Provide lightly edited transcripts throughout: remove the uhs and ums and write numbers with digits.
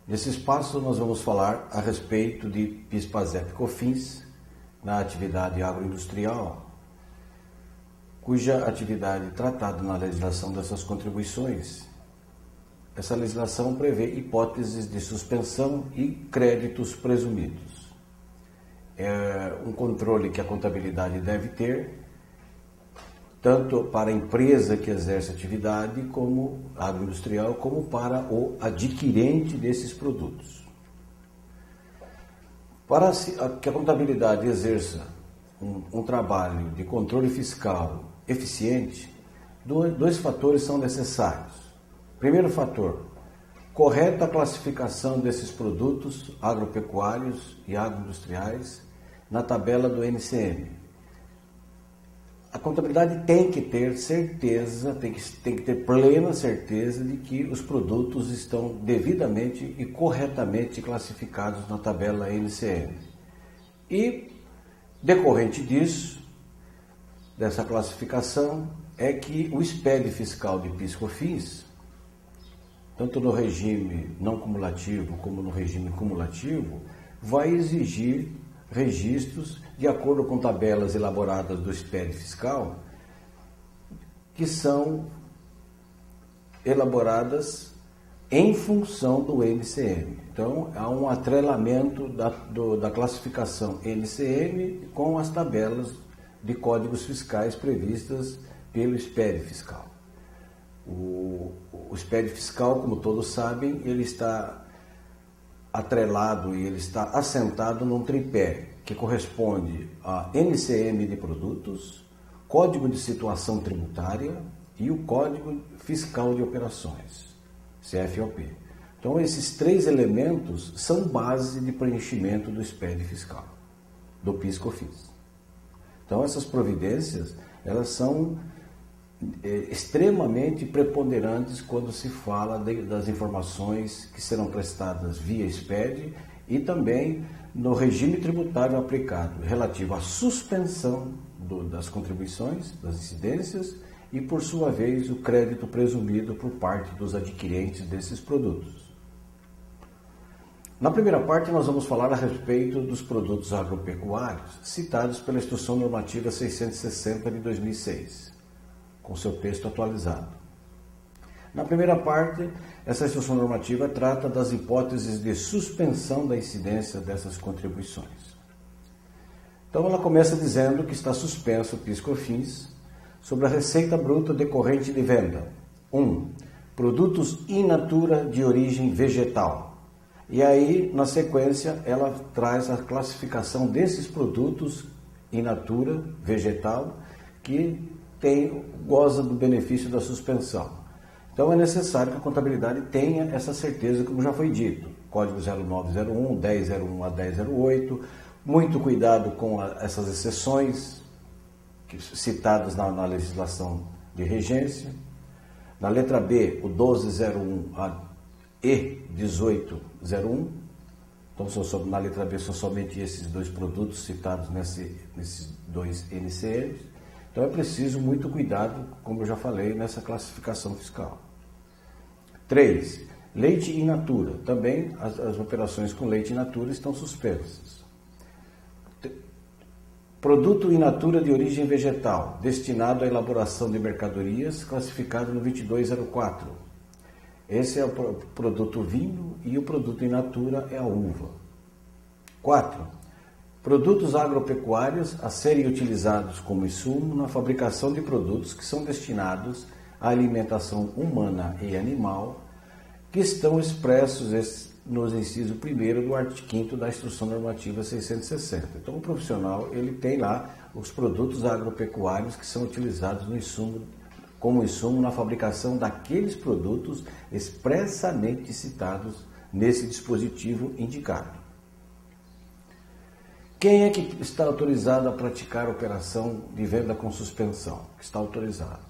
Nesse espaço nós vamos falar a respeito de PIS/PASEP/COFINS na atividade agroindustrial, cuja atividade tratada na legislação dessas contribuições. Essa legislação prevê hipóteses de suspensão e créditos presumidos. É um controle que a contabilidade deve ter, tanto para a empresa que exerce atividade como agroindustrial, como para o adquirente desses produtos. Para que a contabilidade exerça um trabalho de controle fiscal eficiente, dois fatores são necessários. Primeiro fator, correta classificação desses produtos agropecuários e agroindustriais na tabela do NCM. A contabilidade tem que ter certeza, tem que ter plena certeza de que os produtos estão devidamente e corretamente classificados na tabela NCM. E, decorrente disso, dessa classificação, é que o SPED fiscal de PIS/COFINS, tanto no regime não cumulativo como no regime cumulativo, vai exigir registros de acordo com tabelas elaboradas do SPED fiscal, que são elaboradas em função do NCM. Então, há um atrelamento da classificação NCM com as tabelas de códigos fiscais previstas pelo SPED fiscal. O SPED fiscal, como todos sabem, ele está atrelado e ele está assentado num tripé que corresponde a NCM de produtos, Código de Situação Tributária e o Código Fiscal de Operações, CFOP. Então, esses três elementos são base de preenchimento do SPED fiscal, do PIS/COFINS. Então, essas providências, elas são extremamente preponderantes quando se fala das informações que serão prestadas via SPED e também no regime tributário aplicado relativo à suspensão das contribuições, das incidências e, por sua vez, o crédito presumido por parte dos adquirentes desses produtos. Na primeira parte, nós vamos falar a respeito dos produtos agropecuários citados pela Instrução Normativa 660 de 2006, com seu texto atualizado. Na primeira parte, essa instrução normativa trata das hipóteses de suspensão da incidência dessas contribuições. Então, ela começa dizendo que está suspenso o PIS/COFINS sobre a receita bruta decorrente de venda. 1. Produtos in natura de origem vegetal. E aí, na sequência, ela traz a classificação desses produtos in natura vegetal que goza do benefício da suspensão. Então é necessário que a contabilidade tenha essa certeza, como já foi dito. Código 0901, 1001 a 1008, muito cuidado com essas exceções citadas na legislação de regência. Na letra B, o 1201 e 1801. Então, na letra B são somente esses dois produtos citados nesses dois NCMs. Então é preciso muito cuidado, como eu já falei, nessa classificação fiscal. 3. Leite in natura. Também as operações com leite in natura estão suspensas. Produto in natura de origem vegetal, destinado à elaboração de mercadorias, classificado no 2204. Esse é o produto vinho e o produto in natura é a uva. 4. Produtos agropecuários a serem utilizados como insumo na fabricação de produtos que são destinados à alimentação humana e animal, que estão expressos nos inciso 1º do artigo 5º da Instrução Normativa 660. Então, o profissional ele tem lá os produtos agropecuários que são utilizados como insumo na fabricação daqueles produtos expressamente citados nesse dispositivo indicado. Quem é que está autorizado a praticar a operação de venda com suspensão? Está autorizado.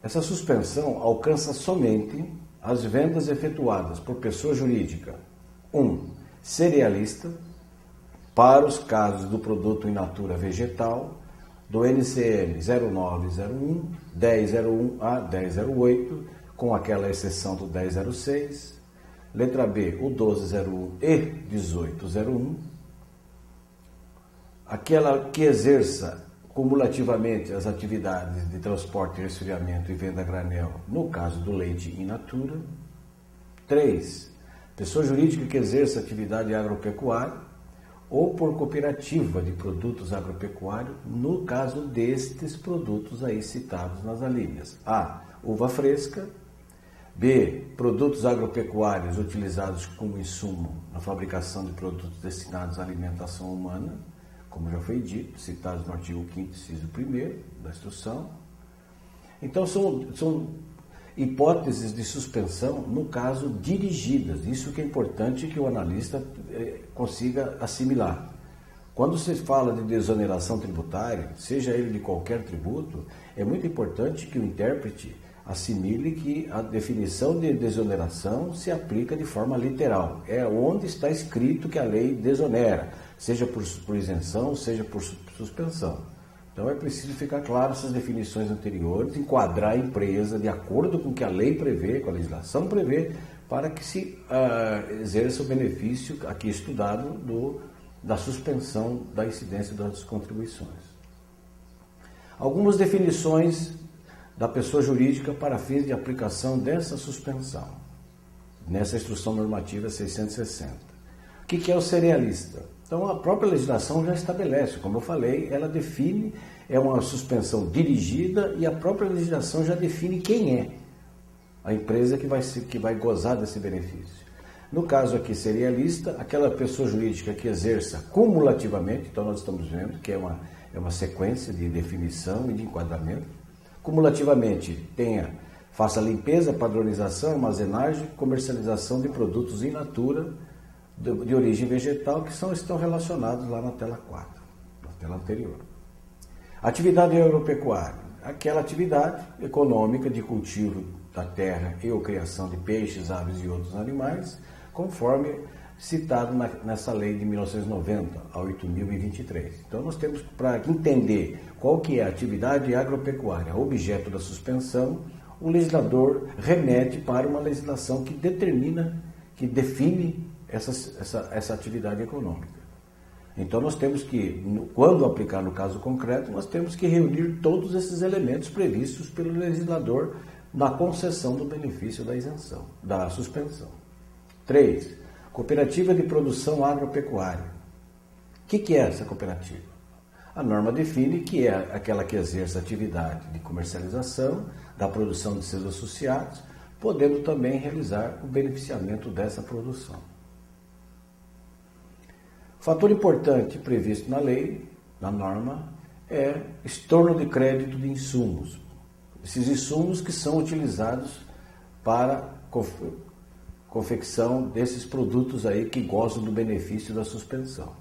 Essa suspensão alcança somente as vendas efetuadas por pessoa jurídica. 1. Cerealista, para os casos do produto in natura vegetal, do NCM 0901, 1001 a 1008, com aquela exceção do 1006. Letra B, o 1201 e 1801. Aquela que exerça cumulativamente as atividades de transporte, resfriamento e venda a granel, no caso do leite in natura. 3. Pessoa jurídica que exerça atividade agropecuária ou por cooperativa de produtos agropecuários, no caso destes produtos aí citados nas alíneas. A. Uva fresca. B. Produtos agropecuários utilizados como insumo na fabricação de produtos destinados à alimentação humana, como já foi dito, citados no artigo 5º, inciso 1º da instrução. Então, são hipóteses de suspensão, no caso, dirigidas. Isso que é importante que o analista consiga assimilar. Quando se fala de desoneração tributária, seja ele de qualquer tributo, é muito importante que o intérprete assimile que a definição de desoneração se aplica de forma literal. É onde está escrito que a lei desonera, seja por isenção, seja por suspensão. Então é preciso ficar claro essas definições anteriores, enquadrar a empresa de acordo com o que a lei prevê, com a legislação prevê, para que se exerça o benefício aqui estudado da suspensão da incidência das contribuições. Algumas definições da pessoa jurídica para fins de aplicação dessa suspensão, nessa Instrução Normativa 660. O que é o cerealista? Então, a própria legislação já estabelece, como eu falei, ela define, é uma suspensão dirigida e a própria legislação já define quem é a empresa que vai gozar desse benefício. No caso aqui, cerealista, aquela pessoa jurídica que exerça cumulativamente, então nós estamos vendo que é uma sequência de definição e de enquadramento, cumulativamente faça limpeza, padronização, armazenagem, comercialização de produtos in natura de origem vegetal que estão relacionados lá na tela 4, na tela anterior. Atividade agropecuária, aquela atividade econômica de cultivo da terra e ou criação de peixes, aves e outros animais, conforme citado nessa lei de 1990, a 8.023. Então nós temos, para entender qual que é a atividade agropecuária, objeto da suspensão, o legislador remete para uma legislação que determina, que define essa atividade econômica. Então nós temos que, quando aplicar no caso concreto, nós temos que reunir todos esses elementos previstos pelo legislador na concessão do benefício da isenção, da suspensão. 3. Cooperativa de produção agropecuária. O que é essa cooperativa? A norma define que é aquela que exerce atividade de comercialização, da produção de seus associados, podendo também realizar o beneficiamento dessa produção. Fator importante previsto na lei, na norma, é estorno de crédito de insumos. Esses insumos que são utilizados para confecção desses produtos aí que gozam do benefício da suspensão.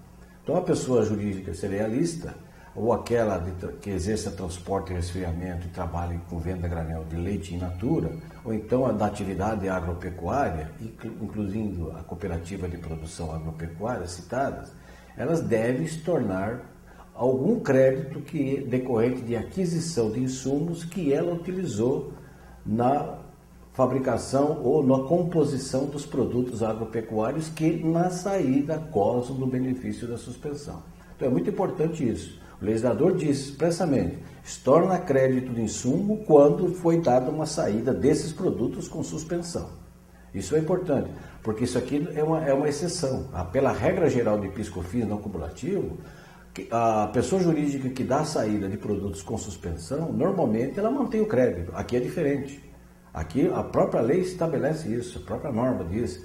Então, a pessoa jurídica cerealista, ou aquela que exerça transporte e resfriamento e trabalha com venda granel de leite in natura, ou então a da atividade agropecuária, incluindo a cooperativa de produção agropecuária citadas, elas devem estornar algum crédito decorrente de aquisição de insumos que ela utilizou na fabricação ou na composição dos produtos agropecuários que na saída gozam do benefício da suspensão. Então é muito importante isso. O legislador diz expressamente, estorna crédito de insumo quando foi dada uma saída desses produtos com suspensão. Isso é importante, porque isso aqui é uma exceção. Pela regra geral de PIS/COFINS não cumulativo, a pessoa jurídica que dá a saída de produtos com suspensão, normalmente ela mantém o crédito. Aqui é diferente. Aqui a própria lei estabelece isso, a própria norma diz.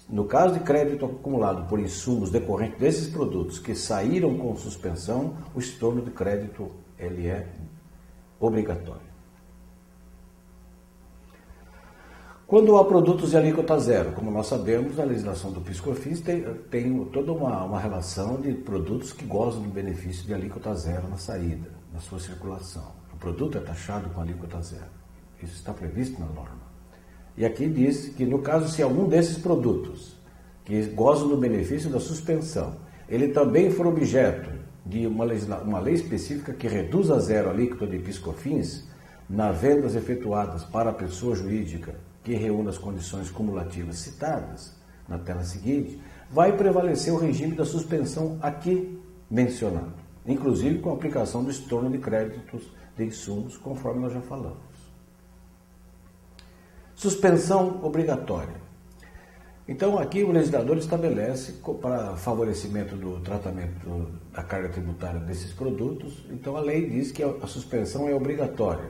No caso de crédito acumulado por insumos decorrentes desses produtos que saíram com suspensão, o estorno de crédito ele é obrigatório. Quando há produtos de alíquota zero, como nós sabemos, a legislação do PIS/COFINS tem toda uma relação de produtos que gozam do benefício de alíquota zero na saída, na sua circulação. O produto é taxado com alíquota zero. Isso está previsto na norma. E aqui diz que, no caso, se algum desses produtos que gozam do benefício da suspensão, ele também for objeto de uma lei específica que reduz a zero a alíquota de PIS/COFINS nas vendas efetuadas para a pessoa jurídica que reúna as condições cumulativas citadas, na tela seguinte, vai prevalecer o regime da suspensão aqui mencionado, inclusive com a aplicação do estorno de créditos de insumos, conforme nós já falamos. Suspensão obrigatória. Então, aqui o legislador estabelece, para favorecimento do tratamento da carga tributária desses produtos, então a lei diz que a suspensão é obrigatória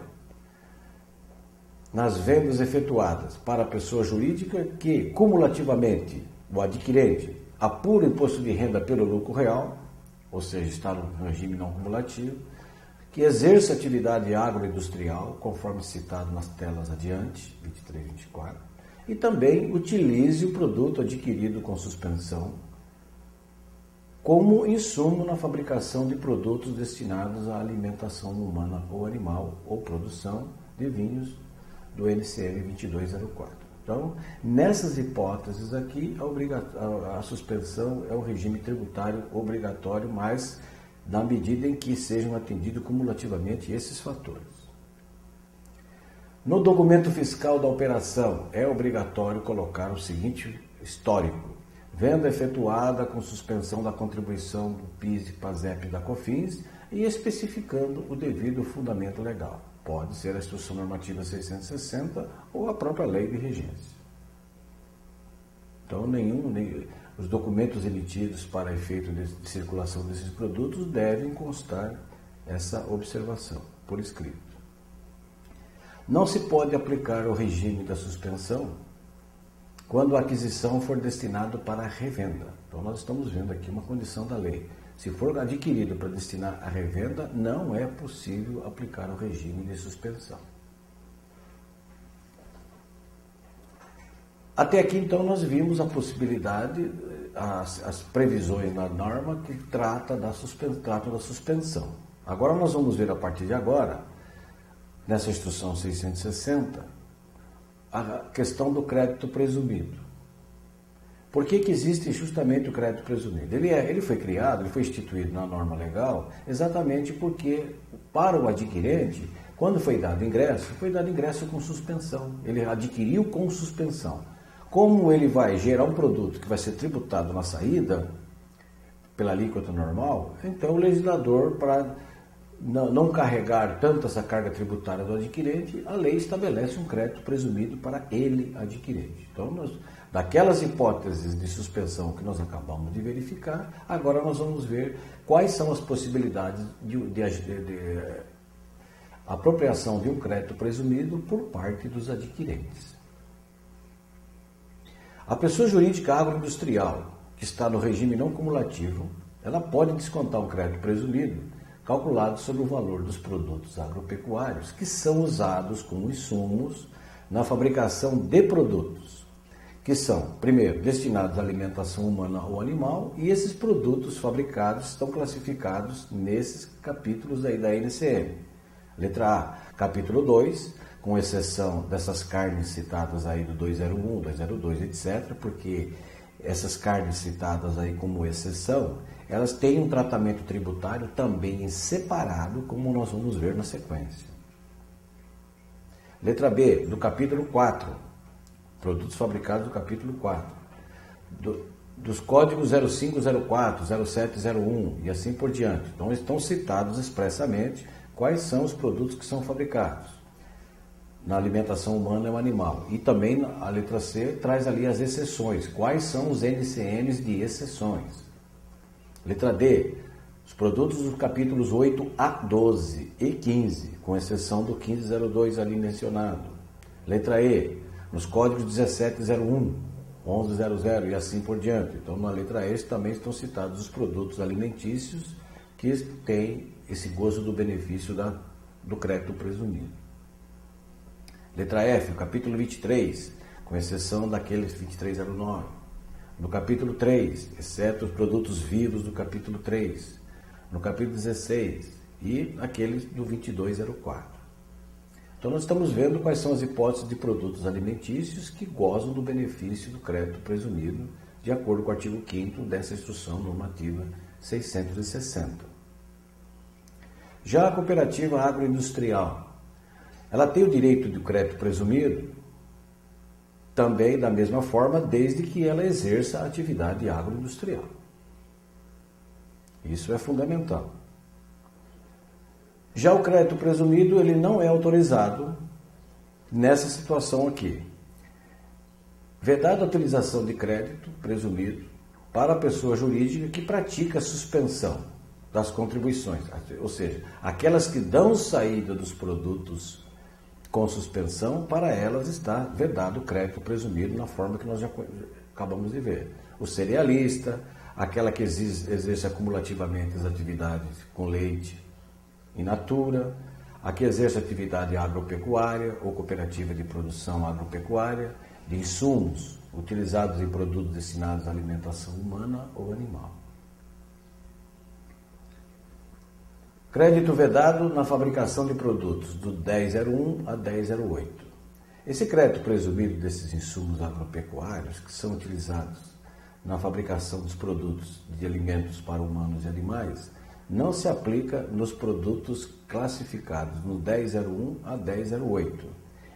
nas vendas efetuadas para a pessoa jurídica que, cumulativamente, o adquirente apura o imposto de renda pelo lucro real, ou seja, está no regime não cumulativo, que exerça atividade agroindustrial, conforme citado nas telas adiante, 23 e 24, e também utilize o produto adquirido com suspensão como insumo na fabricação de produtos destinados à alimentação humana ou animal ou produção de vinhos do NCM 2204. Então, nessas hipóteses aqui, a suspensão é um regime tributário obrigatório, mas na medida em que sejam atendidos cumulativamente esses fatores. No documento fiscal da operação, é obrigatório colocar o seguinte histórico: venda efetuada com suspensão da contribuição do PIS, PASEP e da COFINS e especificando o devido fundamento legal. Pode ser a Instrução Normativa 660 ou a própria Lei de Regência. Então, os documentos emitidos para efeito de circulação desses produtos devem constar essa observação por escrito. Não se pode aplicar o regime da suspensão quando a aquisição for destinada para a revenda. Então, nós estamos vendo aqui uma condição da lei. Se for adquirido para destinar à revenda, não é possível aplicar o regime de suspensão. Até aqui, então, nós vimos a possibilidade, as previsões da norma que tratam da suspensão. Agora nós vamos ver, a partir de agora, nessa Instrução 660, a questão do crédito presumido. Por que existe justamente o crédito presumido? Ele foi criado, ele foi instituído na norma legal, exatamente porque, para o adquirente, quando foi dado ingresso com suspensão. Ele adquiriu com suspensão. Como ele vai gerar um produto que vai ser tributado na saída, pela alíquota normal, então o legislador, para não carregar tanto essa carga tributária do adquirente, a lei estabelece um crédito presumido para ele adquirente. Então, daquelas hipóteses de suspensão que nós acabamos de verificar, agora nós vamos ver quais são as possibilidades de apropriação de um crédito presumido por parte dos adquirentes. A pessoa jurídica agroindustrial, que está no regime não cumulativo, ela pode descontar um crédito presumido calculado sobre o valor dos produtos agropecuários que são usados como insumos na fabricação de produtos, que são, primeiro, destinados à alimentação humana ou animal, e esses produtos fabricados estão classificados nesses capítulos aí da NCM. Letra A, capítulo 2, com exceção dessas carnes citadas aí do 201, 202, etc., porque essas carnes citadas aí como exceção, elas têm um tratamento tributário também separado, como nós vamos ver na sequência. Letra B, do capítulo 4, produtos fabricados do capítulo 4, dos códigos 0504, 0701 e assim por diante. Então, estão citados expressamente quais são os produtos que são fabricados na alimentação humana e animal. E também a letra C traz ali as exceções, quais são os NCMs de exceções. Letra D, os produtos dos capítulos 8 a 12 e 15, com exceção do 1502 ali mencionado. Letra E, nos códigos 1701, 1100 e assim por diante. Então, na letra E também estão citados os produtos alimentícios que têm esse gozo do benefício do crédito presumido. Letra F, o capítulo 23, com exceção daqueles 2309. No capítulo 3, exceto os produtos vivos do capítulo 3. No capítulo 16 e aqueles do 2204. Então, nós estamos vendo quais são as hipóteses de produtos alimentícios que gozam do benefício do crédito presumido, de acordo com o artigo 5º dessa Instrução Normativa 660. Já a cooperativa agroindustrial, ela tem o direito do crédito presumido também da mesma forma, desde que ela exerça a atividade agroindustrial. Isso é fundamental. Já o crédito presumido, ele não é autorizado nessa situação aqui. Vedada a utilização de crédito presumido para a pessoa jurídica que pratica a suspensão das contribuições, ou seja, aquelas que dão saída dos produtos com suspensão, para elas está vedado o crédito presumido na forma que nós já acabamos de ver. O cerealista, aquela que exerce acumulativamente as atividades com leite in natura, a que exerce atividade agropecuária ou cooperativa de produção agropecuária, de insumos utilizados em produtos destinados à alimentação humana ou animal. Crédito vedado na fabricação de produtos do 1001 a 1008. Esse crédito presumido desses insumos agropecuários que são utilizados na fabricação dos produtos de alimentos para humanos e animais não se aplica nos produtos classificados no 1001 a 1008,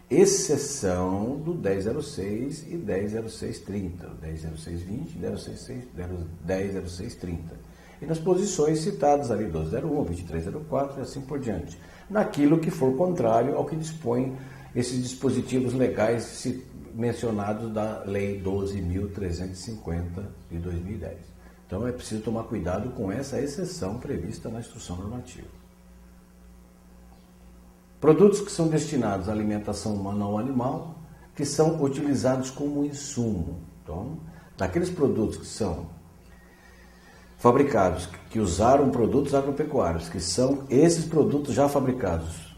exceção do 1006 e 100630, 100620 e 100630. E nas posições citadas ali, 1201, 2304 e assim por diante. Naquilo que for contrário ao que dispõem esses dispositivos legais mencionados da Lei 12.350 de 2010. Então é preciso tomar cuidado com essa exceção prevista na instrução normativa. Produtos que são destinados à alimentação humana ou animal, que são utilizados como insumo. Então, daqueles produtos que são fabricados, que usaram produtos agropecuários, que são esses produtos já fabricados,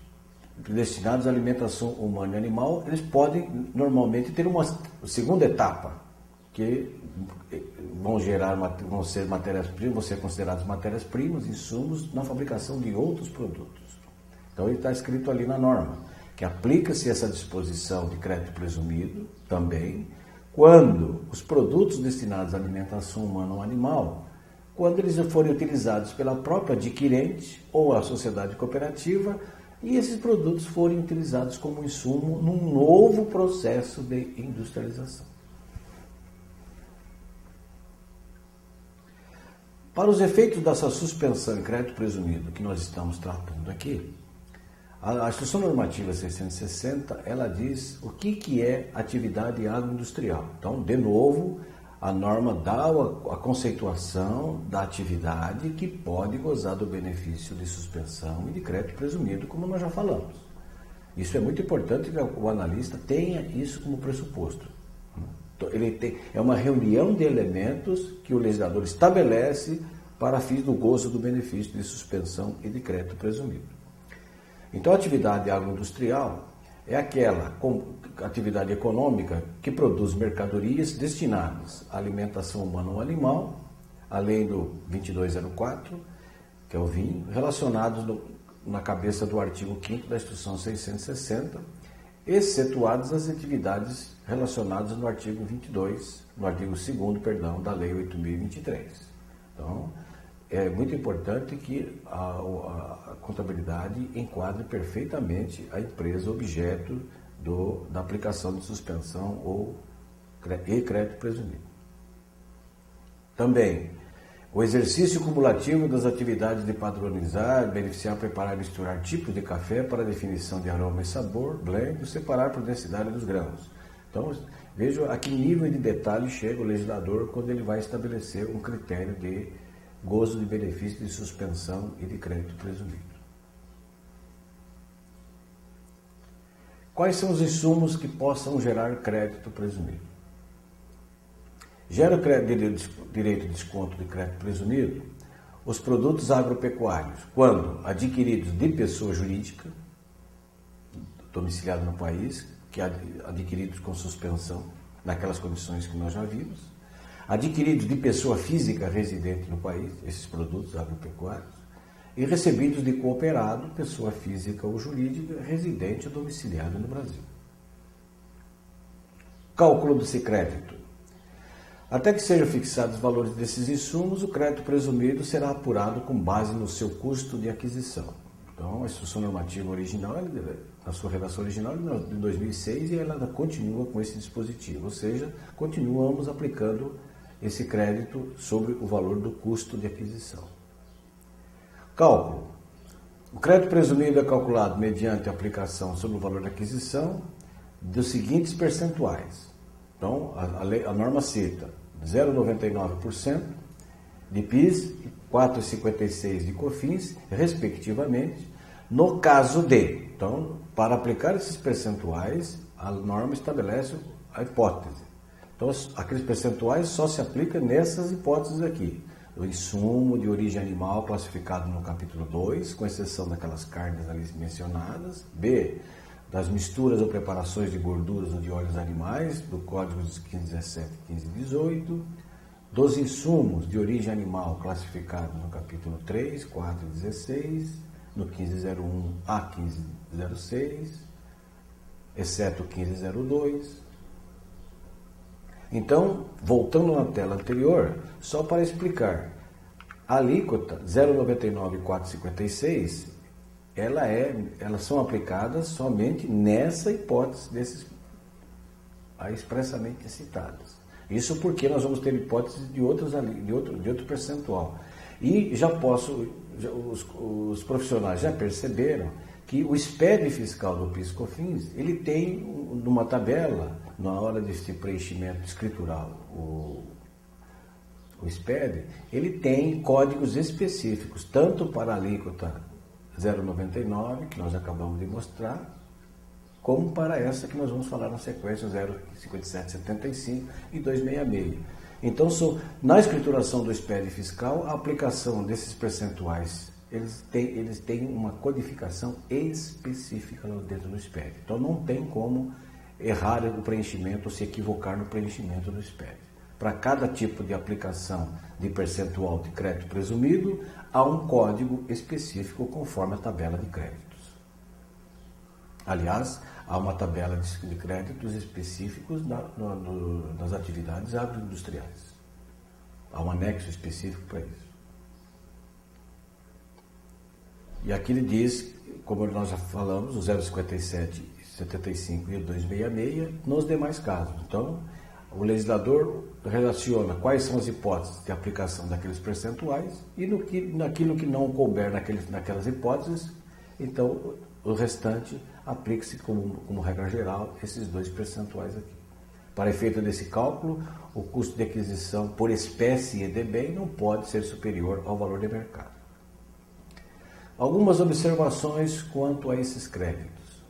destinados à alimentação humana e animal, eles podem normalmente ter uma segunda etapa, que vão ser matérias-primas, vão ser consideradas matérias-primas, insumos na fabricação de outros produtos. Então ele está escrito ali na norma, que aplica-se essa disposição de crédito presumido também, quando os produtos destinados à alimentação humana ou animal, quando eles forem utilizados pela própria adquirente ou a sociedade cooperativa, e esses produtos forem utilizados como insumo num novo processo de industrialização. Para os efeitos dessa suspensão em crédito presumido que nós estamos tratando aqui, a Instrução Normativa 660, ela diz o que é atividade agroindustrial. Então, de novo, a norma dá a conceituação da atividade que pode gozar do benefício de suspensão e de crédito presumido, como nós já falamos. Isso é muito importante que o analista tenha isso como pressuposto. É uma reunião de elementos que o legislador estabelece para fins do gozo do benefício de suspensão e de crédito presumido. Então, a atividade agroindustrial é aquela atividade econômica que produz mercadorias destinadas à alimentação humana ou animal, além do 2204, que é o vinho, relacionados na cabeça do artigo 5º da Instrução 660, excetuadas as atividades relacionadas no artigo 22, no artigo 2º, perdão, da Lei 8.023. Então, é muito importante que a contabilidade enquadre perfeitamente a empresa objeto da aplicação de suspensão e crédito presumido. Também, o exercício cumulativo das atividades de padronizar, beneficiar, preparar e misturar tipos de café para definição de aroma e sabor, blend, e separar por densidade dos grãos. Então, veja a que nível de detalhe chega o legislador quando ele vai estabelecer um critério de gozo de benefício de suspensão e de crédito presumido. Quais são os insumos que possam gerar crédito presumido? Gera o direito de desconto de crédito presumido os produtos agropecuários, quando adquiridos de pessoa jurídica, domiciliada no país, que adquiridos com suspensão, naquelas condições que nós já vimos, adquiridos de pessoa física residente no país, esses produtos agropecuários, e recebidos de cooperado, pessoa física ou jurídica, residente ou domiciliado no Brasil. Cálculo desse crédito. Até que sejam fixados os valores desses insumos, o crédito presumido será apurado com base no seu custo de aquisição. Então, a instrução normativa original na sua redação original de 2006 e ela continua com esse dispositivo, ou seja, continuamos aplicando esse crédito sobre o valor do custo de aquisição. Cálculo. O crédito presumido é calculado mediante a aplicação sobre o valor da aquisição dos seguintes percentuais. Então, a norma cita 0,99% de PIS e 4,56% de COFINS, respectivamente, no caso de. Então, para aplicar esses percentuais, a norma estabelece a hipótese. Então, aqueles percentuais só se aplicam nessas hipóteses aqui. O insumo de origem animal classificado no capítulo 2, com exceção daquelas carnes ali mencionadas. B, das misturas ou preparações de gorduras ou de óleos animais, do Código dos 1517 e 1518. Dos insumos de origem animal classificados no capítulo 3, 4 e 16, no 1501 a 1506, exceto o 1502. Então, voltando na tela anterior, só para explicar, a alíquota 0,99 e 4,56, elas são aplicadas somente nessa hipótese desses expressamente citadas. Isso porque nós vamos ter hipóteses de outro percentual. E os profissionais já perceberam que o SPED fiscal do PIS/COFINS, ele tem numa tabela, na hora desse preenchimento escritural, o SPED, ele tem códigos específicos, tanto para a alíquota 0,99, que nós acabamos de mostrar, como para essa que nós vamos falar na sequência, 0,5775 e 266. Então, na escrituração do SPED fiscal, a aplicação desses percentuais, eles têm uma codificação específica lá dentro do SPED. Então, não tem como errar o preenchimento ou se equivocar no preenchimento do SPED. Para cada tipo de aplicação de percentual de crédito presumido, há um código específico conforme a tabela de créditos. Aliás, há uma tabela de créditos específicos nas atividades agroindustriais. Há um anexo específico para isso. E aqui ele diz, como nós já falamos, o 0,5775 e o 266 nos demais casos. Então, o legislador relaciona quais são as hipóteses de aplicação daqueles percentuais e naquilo que não couber naquelas hipóteses, então o restante aplica-se como regra geral esses dois percentuais aqui. Para efeito desse cálculo, o custo de aquisição por espécie de bem não pode ser superior ao valor de mercado. Algumas observações quanto a esses créditos.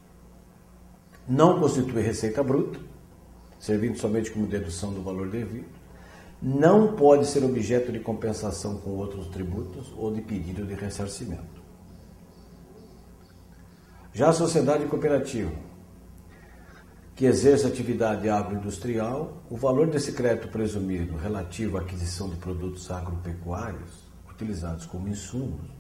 Não constitui receita bruta, servindo somente como dedução do valor devido. Não pode ser objeto de compensação com outros tributos ou de pedido de ressarcimento. Já a sociedade cooperativa, que exerce atividade agroindustrial, o valor desse crédito presumido relativo à aquisição de produtos agropecuários utilizados como insumos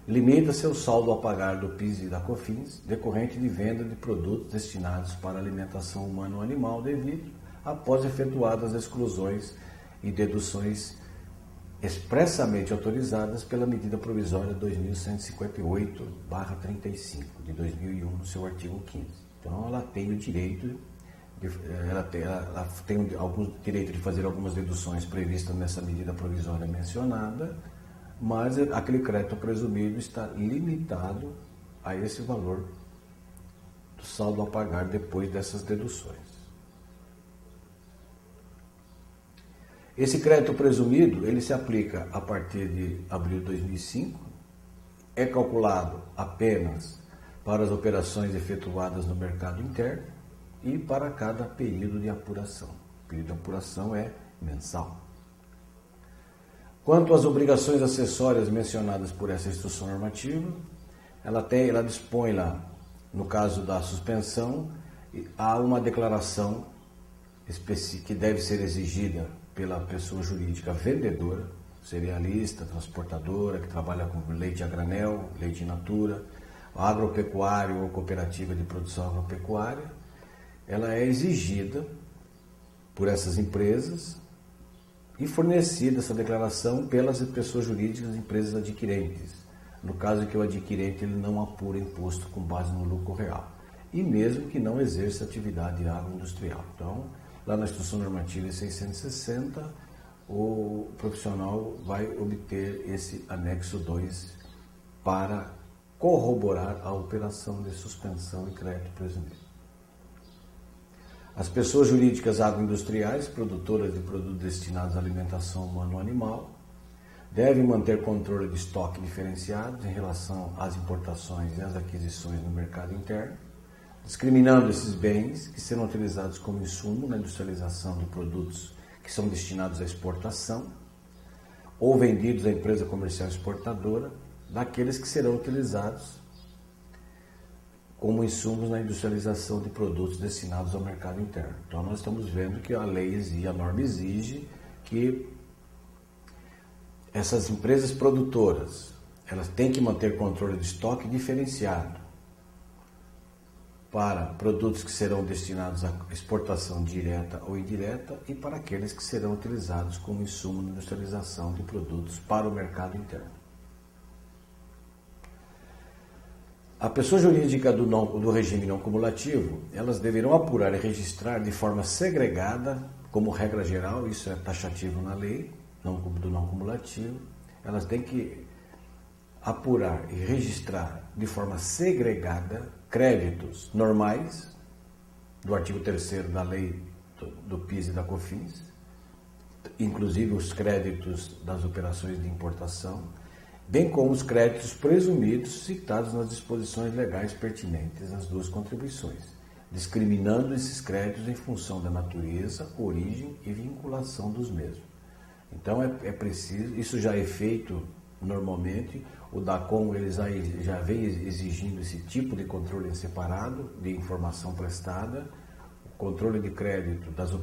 limita-se ao saldo a pagar do PIS e da COFINS decorrente de venda de produtos destinados para alimentação humana ou animal devido após efetuadas exclusões e deduções expressamente autorizadas pela medida provisória 2158/35 de 2001 no seu artigo 15. Então ela tem o direito ela tem algum direito de fazer algumas deduções previstas nessa medida provisória mencionada, mas aquele crédito presumido está limitado a esse valor do saldo a pagar depois dessas deduções. Esse crédito presumido, ele se aplica a partir de abril de 2005, é calculado apenas para as operações efetuadas no mercado interno e para cada período de apuração. O período de apuração é mensal. Quanto às obrigações acessórias mencionadas por essa instrução normativa, ela dispõe lá, no caso da suspensão, há uma declaração que deve ser exigida pela pessoa jurídica vendedora, cerealista, transportadora, que trabalha com leite a granel, leite in natura, agropecuário ou cooperativa de produção agropecuária. Ela é exigida por essas empresas e fornecida essa declaração pelas pessoas jurídicas e empresas adquirentes, no caso que o adquirente ele não apura imposto com base no lucro real. e mesmo que não exerça atividade agroindustrial. Então, lá na Instrução Normativa 660, o profissional vai obter esse anexo 2 para corroborar a operação de suspensão e crédito presumido. As pessoas jurídicas agroindustriais, produtoras de produtos destinados à alimentação humana ou animal, devem manter controle de estoque diferenciado em relação às importações e às aquisições no mercado interno, discriminando esses bens que serão utilizados como insumo na industrialização de produtos que são destinados à exportação ou vendidos à empresa comercial exportadora, daqueles que serão utilizados como insumos na industrialização de produtos destinados ao mercado interno. Então, nós estamos vendo que a lei e a norma exige que essas empresas produtoras, elas têm que manter controle de estoque diferenciado para produtos que serão destinados à exportação direta ou indireta e para aqueles que serão utilizados como insumo na industrialização de produtos para o mercado interno. A pessoa jurídica do regime não cumulativo, elas deverão apurar e registrar de forma segregada, como regra geral, isso é taxativo na lei do não cumulativo, elas têm que apurar e registrar de forma segregada créditos normais, do artigo 3º da lei do PIS e da COFINS, inclusive os créditos das operações de importação, bem como os créditos presumidos citados nas disposições legais pertinentes às duas contribuições, discriminando esses créditos em função da natureza, origem e vinculação dos mesmos. Então é preciso, isso já é feito normalmente, o DACOM ele já vem exigindo esse tipo de controle em separado de informação prestada, o controle de crédito das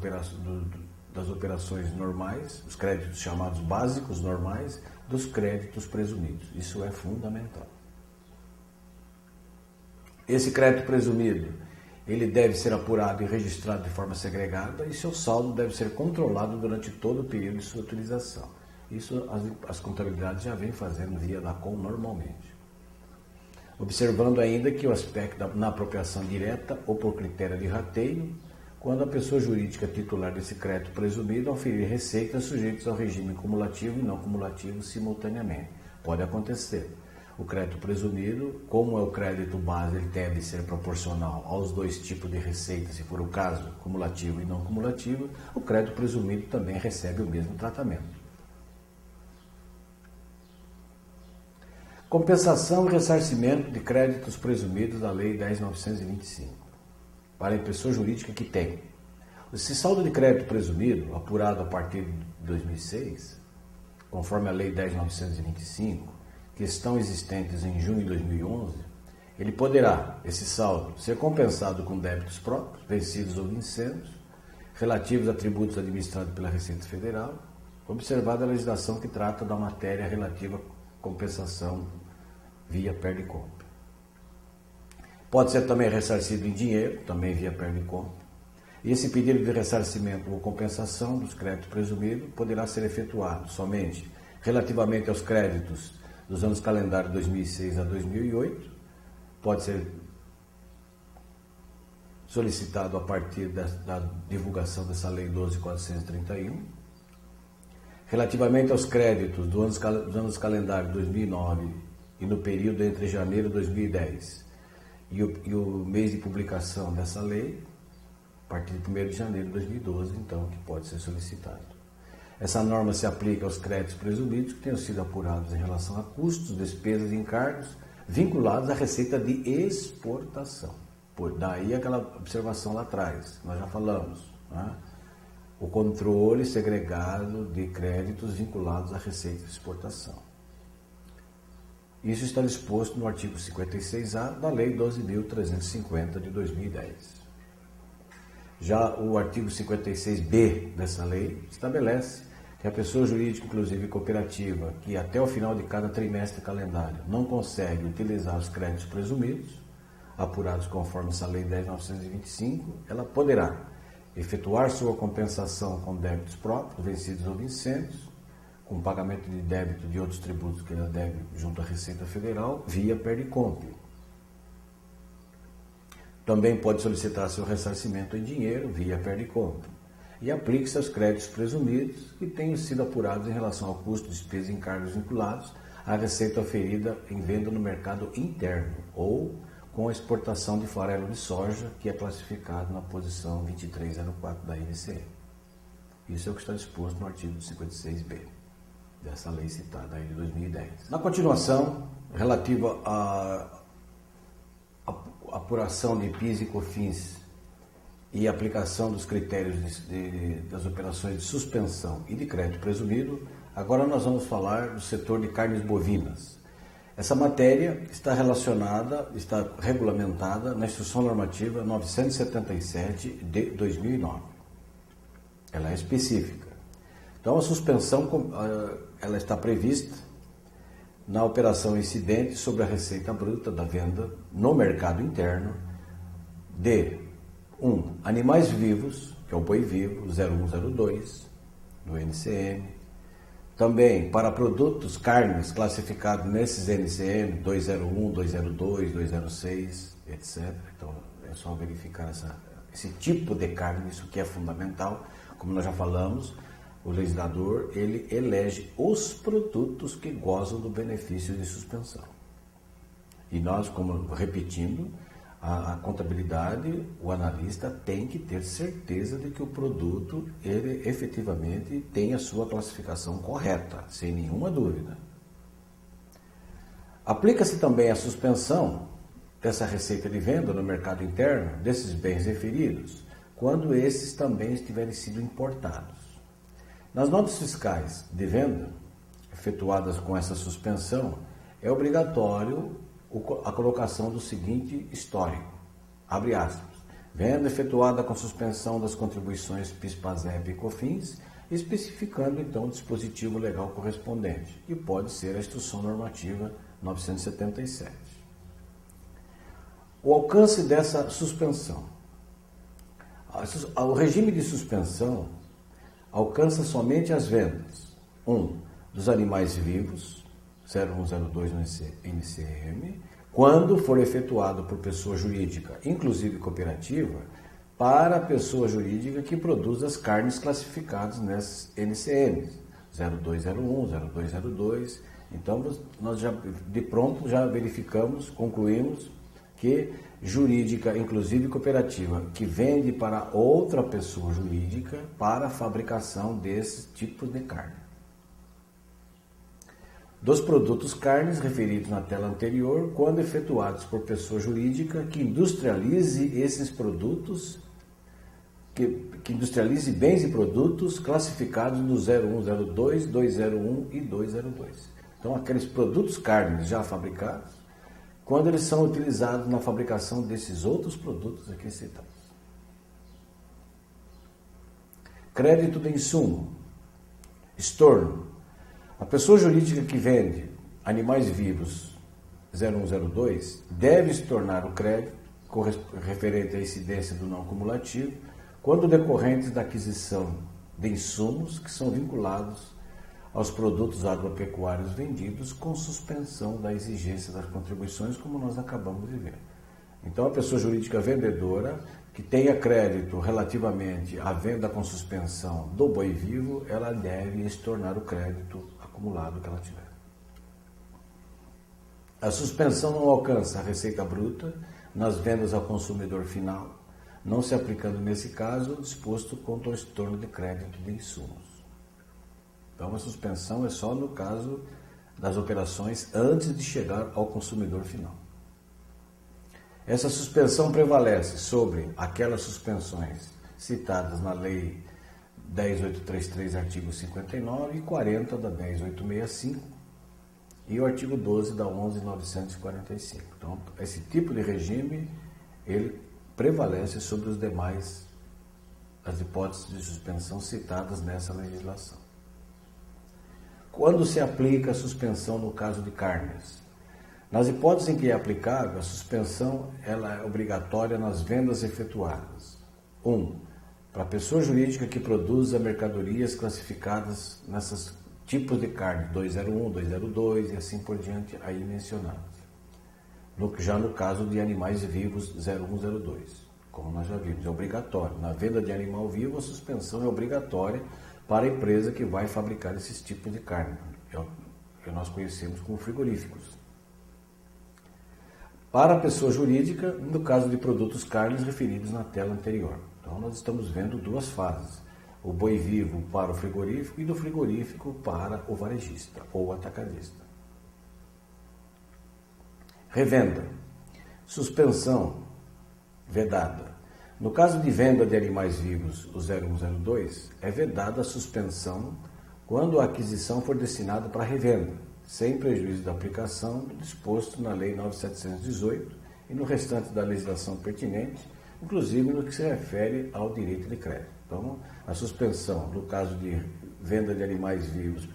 operações normais, os créditos chamados básicos normais, dos créditos presumidos. Isso é fundamental. Esse crédito presumido, ele deve ser apurado e registrado de forma segregada e seu saldo deve ser controlado durante todo o período de sua utilização. Isso as contabilidades já vêm fazendo via DACOM normalmente. Observando ainda que o aspecto na apropriação direta ou por critério de rateio, quando a pessoa jurídica titular desse crédito presumido oferir receitas sujeitas ao regime cumulativo e não cumulativo simultaneamente. Pode acontecer. O crédito presumido, como é o crédito base, ele deve ser proporcional aos dois tipos de receita, se for o caso, cumulativo e não cumulativo, o crédito presumido também recebe o mesmo tratamento. Compensação e ressarcimento de créditos presumidos da Lei 10.925. Para a pessoa jurídica que tem. Esse saldo de crédito presumido, apurado a partir de 2006, conforme a Lei 10.925, que estão existentes em junho de 2011, ele poderá, esse saldo, ser compensado com débitos próprios, vencidos ou vincendos, relativos a tributos administrados pela Receita Federal, observada a legislação que trata da matéria relativa à compensação via perda e compra. Pode ser também ressarcido em dinheiro, também via perda e compra. E esse pedido de ressarcimento ou compensação dos créditos presumidos poderá ser efetuado somente relativamente aos créditos dos anos calendário 2006 a 2008, pode ser solicitado a partir da divulgação dessa Lei 12.431. Relativamente aos créditos dos anos calendário 2009 e no período entre janeiro de 2010 e o mês de publicação dessa lei, a partir de 1º de janeiro de 2012, então, que pode ser solicitado. Essa norma se aplica aos créditos presumidos que tenham sido apurados em relação a custos, despesas e encargos vinculados à receita de exportação. Por daí aquela observação lá atrás, nós já falamos, né? O controle segregado de créditos vinculados à receita de exportação. Isso está disposto no artigo 56A da Lei 12.350 de 2010. Já o artigo 56B dessa lei estabelece que a pessoa jurídica, inclusive cooperativa, que até o final de cada trimestre calendário não consegue utilizar os créditos presumidos, apurados conforme essa Lei 10.925, ela poderá efetuar sua compensação com débitos próprios, vencidos ou vincendos, com pagamento de débito de outros tributos que ela deve junto à Receita Federal, via perda e compra. Também pode solicitar seu ressarcimento em dinheiro via perda-conta e aplique-se aos créditos presumidos que tenham sido apurados em relação ao custo, despesas e encargos vinculados à receita oferida em venda no mercado interno ou com a exportação de farelo de soja, que é classificado na posição 2304 da NCM. Isso é o que está disposto no artigo 56b dessa lei citada aí de 2010. Na continuação, relativa à apuração de PIS e COFINS e aplicação dos critérios das operações de suspensão e de crédito presumido, agora nós vamos falar do setor de carnes bovinas. Essa matéria está relacionada, está regulamentada na Instrução Normativa 977 de 2009. Ela é específica. Então, a suspensão ela está prevista na operação incidente sobre a receita bruta da venda no mercado interno de animais vivos, que é o boi vivo, 0102, do NCM. Também para produtos, carnes classificados nesses NCM, 201, 202, 206, etc. Então, é só verificar esse tipo de carne, isso que é fundamental. Como nós já falamos, o legislador, ele elege os produtos que gozam do benefício de suspensão. E nós, como repetindo, a contabilidade, o analista tem que ter certeza de que o produto, ele efetivamente tem a sua classificação correta, sem nenhuma dúvida. Aplica-se também a suspensão dessa receita de venda no mercado interno, desses bens referidos, quando esses também tiverem sido importados. Nas notas fiscais de venda, efetuadas com essa suspensão, é obrigatório a colocação do seguinte histórico, abre aspas, venda efetuada com suspensão das contribuições PIS, PASEP e COFINS, especificando então o dispositivo legal correspondente, que pode ser a Instrução Normativa 977. O alcance dessa suspensão. O regime de suspensão alcança somente as vendas, dos animais vivos, 0102 no NCM, quando for efetuado por pessoa jurídica, inclusive cooperativa, para a pessoa jurídica que produz as carnes classificadas nessas NCMs, 0201, 0202. Então, nós já de pronto já verificamos, concluímos que jurídica, inclusive cooperativa, que vende para outra pessoa jurídica para a fabricação desses tipos de carne. Dos produtos carnes referidos na tela anterior, quando efetuados por pessoa jurídica que industrialize esses produtos, que industrialize bens e produtos classificados no 0102, 201 e 202. Então, aqueles produtos carnes já fabricados, quando eles são utilizados na fabricação desses outros produtos aqui citados. Crédito de insumo, estorno. A pessoa jurídica que vende animais vivos 0102 deve estornar o crédito referente à incidência do não cumulativo quando decorrentes da aquisição de insumos que são vinculados aos produtos agropecuários vendidos com suspensão da exigência das contribuições, como nós acabamos de ver. Então, a pessoa jurídica vendedora que tenha crédito relativamente à venda com suspensão do boi vivo, ela deve estornar o crédito acumulado que ela tiver. A suspensão não alcança a receita bruta nas vendas ao consumidor final, não se aplicando nesse caso o disposto quanto ao estorno de crédito de insumos. Então, a suspensão é só no caso das operações antes de chegar ao consumidor final. Essa suspensão prevalece sobre aquelas suspensões citadas na Lei 10.833, artigo 59 e 40 da 10.865 e o artigo 12 da 11.945. Então, esse tipo de regime, ele prevalece sobre os demais, as hipóteses de suspensão citadas nessa legislação. Quando se aplica a suspensão no caso de carnes? Nas hipóteses em que é aplicável, a suspensão ela é obrigatória nas vendas efetuadas. Para a pessoa jurídica que produza mercadorias classificadas nesses tipos de carne, 201, 202 e assim por diante, aí mencionados. já no caso de animais vivos 0102. Como nós já vimos, é obrigatório. Na venda de animal vivo, a suspensão é obrigatória para a empresa que vai fabricar esses tipos de carne, que nós conhecemos como frigoríficos. Para a pessoa jurídica, no caso de produtos carnes referidos na tela anterior. Então, nós estamos vendo duas fases. O boi vivo para o frigorífico e do frigorífico para o varejista ou atacadista. Revenda. Suspensão vedada. No caso de venda de animais vivos, o 0102, é vedada a suspensão quando a aquisição for destinada para revenda, sem prejuízo da aplicação do disposto na Lei 9.718 e no restante da legislação pertinente, inclusive no que se refere ao direito de crédito. Então, a suspensão, no caso de venda de animais vivos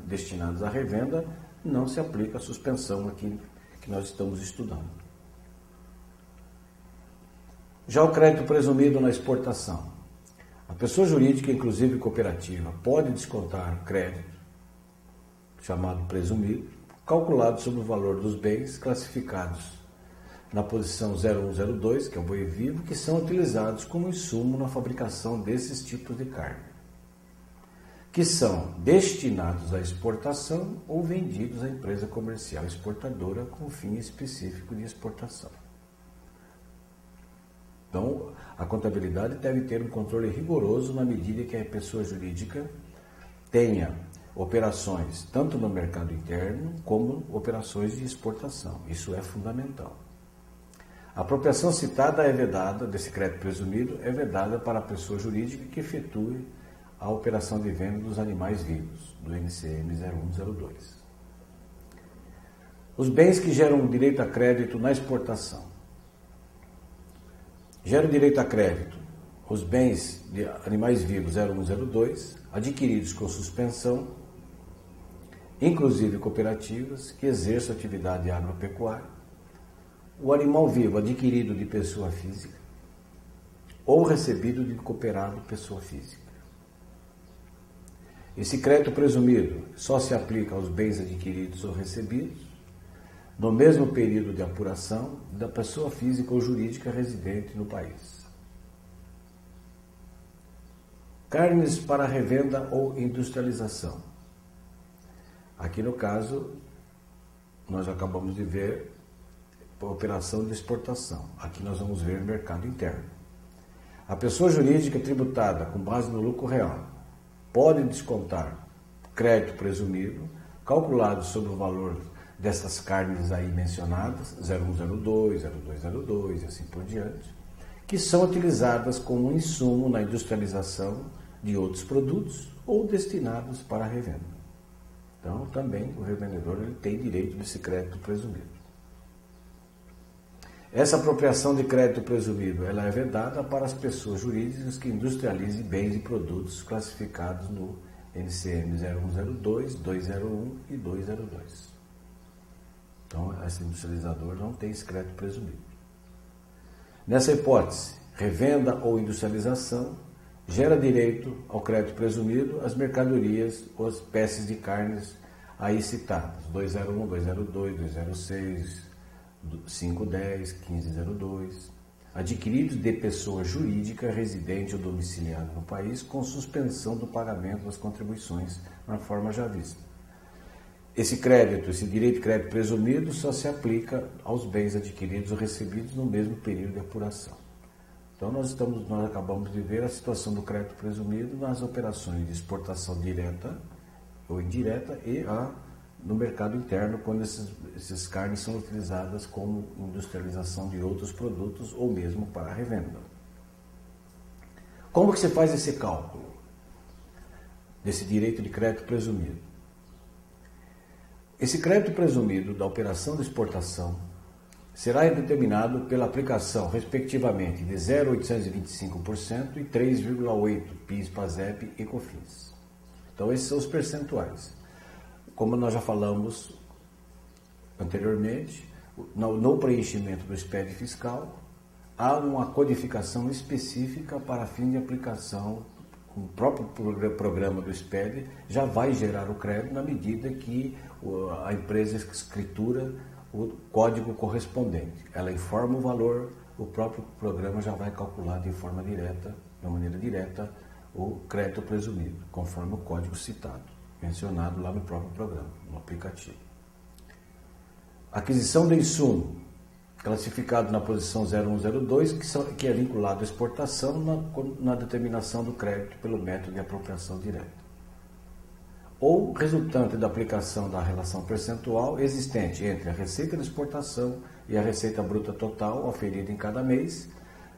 destinados à revenda, não se aplica a suspensão aqui que nós estamos estudando. Já o crédito presumido na exportação. A pessoa jurídica, inclusive cooperativa, pode descontar crédito, chamado presumido, calculado sobre o valor dos bens classificados na posição 0102, que é o boi vivo, que são utilizados como insumo na fabricação desses tipos de carne, que são destinados à exportação ou vendidos à empresa comercial exportadora com fim específico de exportação. Então, a contabilidade deve ter um controle rigoroso na medida que a pessoa jurídica tenha operações tanto no mercado interno como operações de exportação. Isso é fundamental. A apropriação citada é vedada, desse crédito presumido, é vedada para a pessoa jurídica que efetue a operação de venda dos animais vivos, do NCM 0102. Os bens que geram direito a crédito na exportação. Gera direito a crédito os bens de animais vivos 0102, adquiridos com suspensão, inclusive cooperativas que exerçam atividade agropecuária, o animal vivo adquirido de pessoa física ou recebido de cooperado pessoa física. Esse crédito presumido só se aplica aos bens adquiridos ou recebidos no mesmo período de apuração da pessoa física ou jurídica residente no país. Carnes para revenda ou industrialização. Aqui no caso, nós acabamos de ver a operação de exportação. Aqui nós vamos ver o mercado interno. A pessoa jurídica tributada com base no lucro real pode descontar crédito presumido, calculado sobre o valor dessas carnes aí mencionadas, 0102, 0202 e assim por diante, que são utilizadas como insumo na industrialização de outros produtos ou destinados para a revenda. Então, também o revendedor ele tem direito desse crédito presumido. Essa apropriação de crédito presumido ela é vedada para as pessoas jurídicas que industrializem bens e produtos classificados no NCM 0102, 201 e 202. Então, esse industrializador não tem esse crédito presumido. Nessa hipótese, revenda ou industrialização gera direito ao crédito presumido as mercadorias ou as espécies de carnes aí citadas, 201, 202, 206, 510, 1502, adquiridos de pessoa jurídica residente ou domiciliada no país com suspensão do pagamento das contribuições na forma já vista. Esse direito de crédito presumido só se aplica aos bens adquiridos ou recebidos no mesmo período de apuração. Então nós acabamos de ver a situação do crédito presumido nas operações de exportação direta ou indireta e no mercado interno, quando essas carnes são utilizadas como industrialização de outros produtos ou mesmo para revenda. Como que se faz esse cálculo desse direito de crédito presumido? Esse crédito presumido da operação de exportação será determinado pela aplicação, respectivamente, de 0,825% e 3,8% PIS, PASEP e COFINS. Então, esses são os percentuais. Como nós já falamos anteriormente, no preenchimento do SPED fiscal, há uma codificação específica para fim de aplicação. O próprio programa do SPED já vai gerar o crédito na medida que a empresa escritura o código correspondente. Ela informa o valor, o próprio programa já vai calcular de maneira direta, o crédito presumido, conforme o código citado, mencionado lá no próprio programa, no aplicativo. Aquisição de insumo, classificado na posição 0102, que é vinculado à exportação na determinação do crédito pelo método de apropriação direta. Ou resultante da aplicação da relação percentual existente entre a receita de exportação e a receita bruta total oferida em cada mês,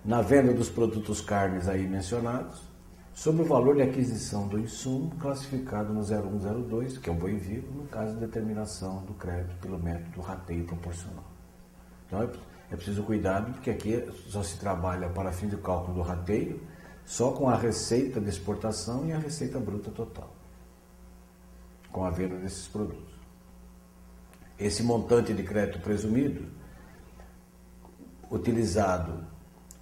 na venda dos produtos carnes aí mencionados, sobre o valor de aquisição do insumo classificado no 0102, que é o boi vivo, no caso de determinação do crédito pelo método rateio proporcional. Então é preciso cuidado, porque aqui só se trabalha para fim de cálculo do rateio só com a receita de exportação e a receita bruta total, com a venda desses produtos. Esse montante de crédito presumido,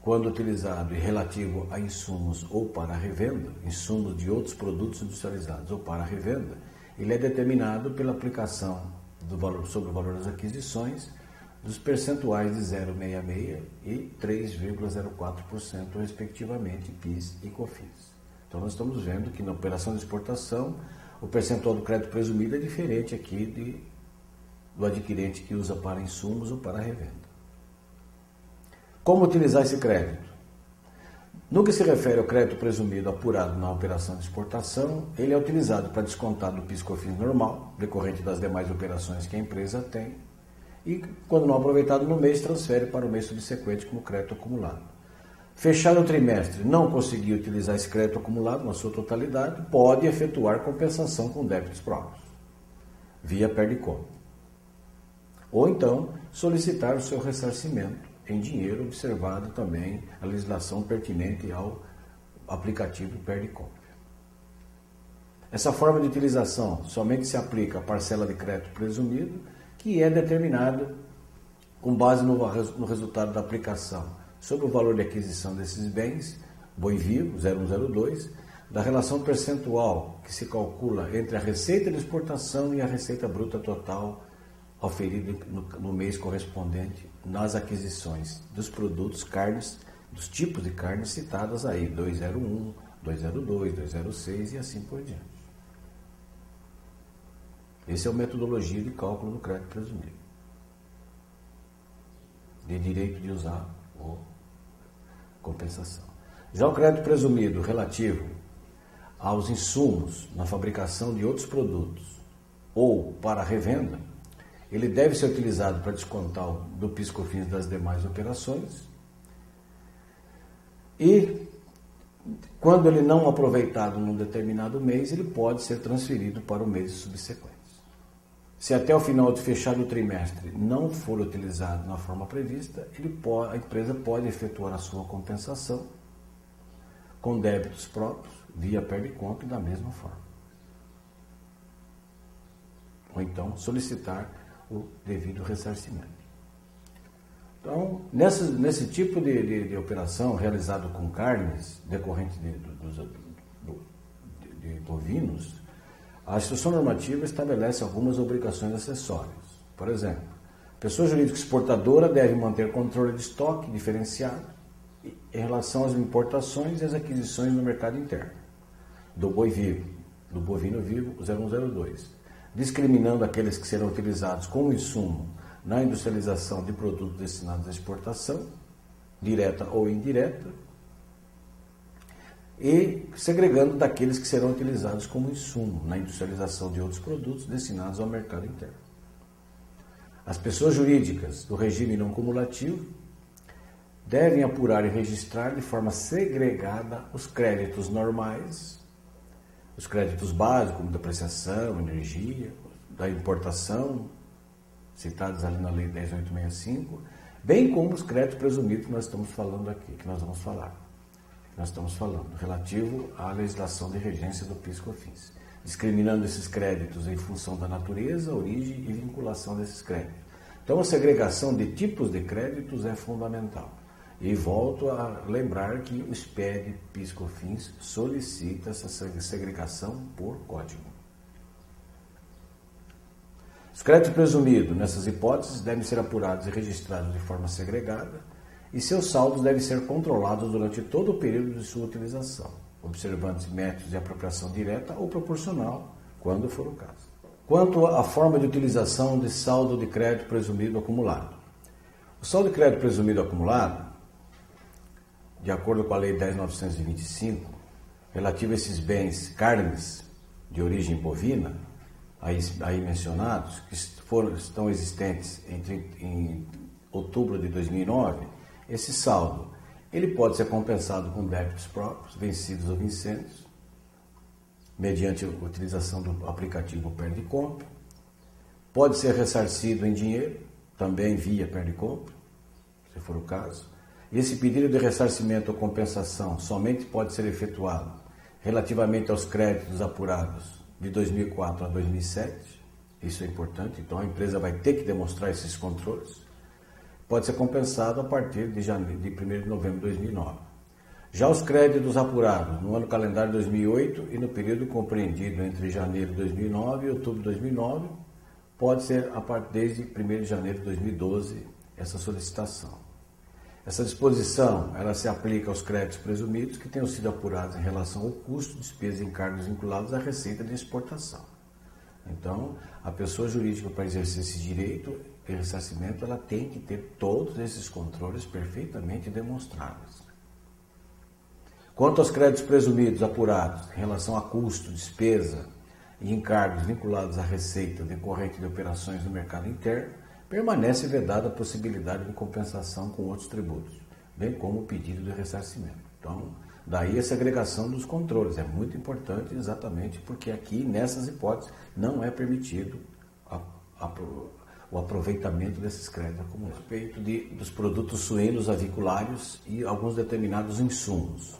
quando utilizado e relativo a insumos ou para revenda, insumos de outros produtos industrializados ou para revenda, ele é determinado pela aplicação do valor sobre o valor das aquisições dos percentuais de 0,66% e 3,04%, respectivamente, PIS e COFINS. Então nós estamos vendo que na operação de exportação o percentual do crédito presumido é diferente aqui do adquirente que usa para insumos ou para revenda. Como utilizar esse crédito? No que se refere ao crédito presumido apurado na operação de exportação, ele é utilizado para descontar do PIS/COFINS normal, decorrente das demais operações que a empresa tem, e, quando não aproveitado no mês, transfere para o mês subsequente como crédito acumulado. Fechado o trimestre, não conseguir utilizar esse crédito acumulado na sua totalidade, pode efetuar compensação com débitos próprios, via Perdicom. Ou então, solicitar o seu ressarcimento em dinheiro, observado também a legislação pertinente ao aplicativo Perdicom. Essa forma de utilização somente se aplica à parcela de crédito presumido, que é determinada com base no resultado da aplicação sobre o valor de aquisição desses bens, boi vivo, 0102, da relação percentual que se calcula entre a receita de exportação e a receita bruta total oferida no mês correspondente nas aquisições dos produtos carnes, dos tipos de carnes citadas aí, 201, 202, 206 e assim por diante. Essa é a metodologia de cálculo do crédito presumido, de direito de usar ou compensação. Já o crédito presumido relativo aos insumos na fabricação de outros produtos ou para revenda, ele deve ser utilizado para descontar do PIS/COFINS das demais operações e, quando ele não aproveitado num determinado mês, ele pode ser transferido para o mês subsequente. Se até o final de fechado o trimestre não for utilizado na forma prevista, a empresa pode efetuar a sua compensação com débitos próprios, via Perdicom, da mesma forma. Ou então solicitar o devido ressarcimento. Então, nesse tipo de operação realizado com carnes decorrente de bovinos, a instrução normativa estabelece algumas obrigações acessórias. Por exemplo, a pessoa jurídica exportadora deve manter controle de estoque diferenciado em relação às importações e às aquisições no mercado interno do boi vivo, do bovino vivo 0102, discriminando aqueles que serão utilizados como insumo na industrialização de produtos destinados à exportação, direta ou indireta, e segregando daqueles que serão utilizados como insumo na industrialização de outros produtos destinados ao mercado interno. As pessoas jurídicas do regime não cumulativo devem apurar e registrar de forma segregada os créditos normais, os créditos básicos, como depreciação, energia, da importação, citados ali na Lei 10.865, bem como os créditos presumidos que nós estamos falando aqui, que nós vamos falar. Nós estamos falando, relativo à legislação de regência do PIS/COFINS, discriminando esses créditos em função da natureza, origem e vinculação desses créditos. Então, a segregação de tipos de créditos é fundamental. E volto a lembrar que o SPED PIS/COFINS solicita essa segregação por código. Os créditos presumidos, nessas hipóteses, devem ser apurados e registrados de forma segregada e seus saldos devem ser controlados durante todo o período de sua utilização, observando-se métodos de apropriação direta ou proporcional, quando for o caso. Quanto à forma de utilização de saldo de crédito presumido acumulado. O saldo de crédito presumido acumulado, de acordo com a Lei 10.925, relativo a esses bens carnes de origem bovina, aí mencionados, que estão existentes em outubro de 2009, esse saldo ele pode ser compensado com débitos próprios, vencidos ou vincentes, mediante a utilização do aplicativo Perde e Compra. Pode ser ressarcido em dinheiro, também via Perde e Compra, se for o caso. E esse pedido de ressarcimento ou compensação somente pode ser efetuado relativamente aos créditos apurados de 2004 a 2007. Isso é importante, então a empresa vai ter que demonstrar esses controles. Pode ser compensado a partir de 1º de novembro de 2009. Já os créditos apurados no ano calendário 2008 e no período compreendido entre janeiro de 2009 e outubro de 2009, pode ser desde 1º de janeiro de 2012 essa solicitação. Essa disposição ela se aplica aos créditos presumidos que tenham sido apurados em relação ao custo, despesas e encargos vinculados à receita de exportação. Então, a pessoa jurídica, para exercer esse direito de ressarcimento, ela tem que ter todos esses controles perfeitamente demonstráveis. Quanto aos créditos presumidos apurados em relação a custo, despesa e encargos vinculados à receita decorrente de operações no mercado interno, permanece vedada a possibilidade de compensação com outros tributos, bem como o pedido de ressarcimento. Então, daí a segregação dos controles. É muito importante exatamente porque aqui, nessas hipóteses, não é permitido o aproveitamento desses créditos acumulados. A respeito dos produtos suínos aviculários e alguns determinados insumos,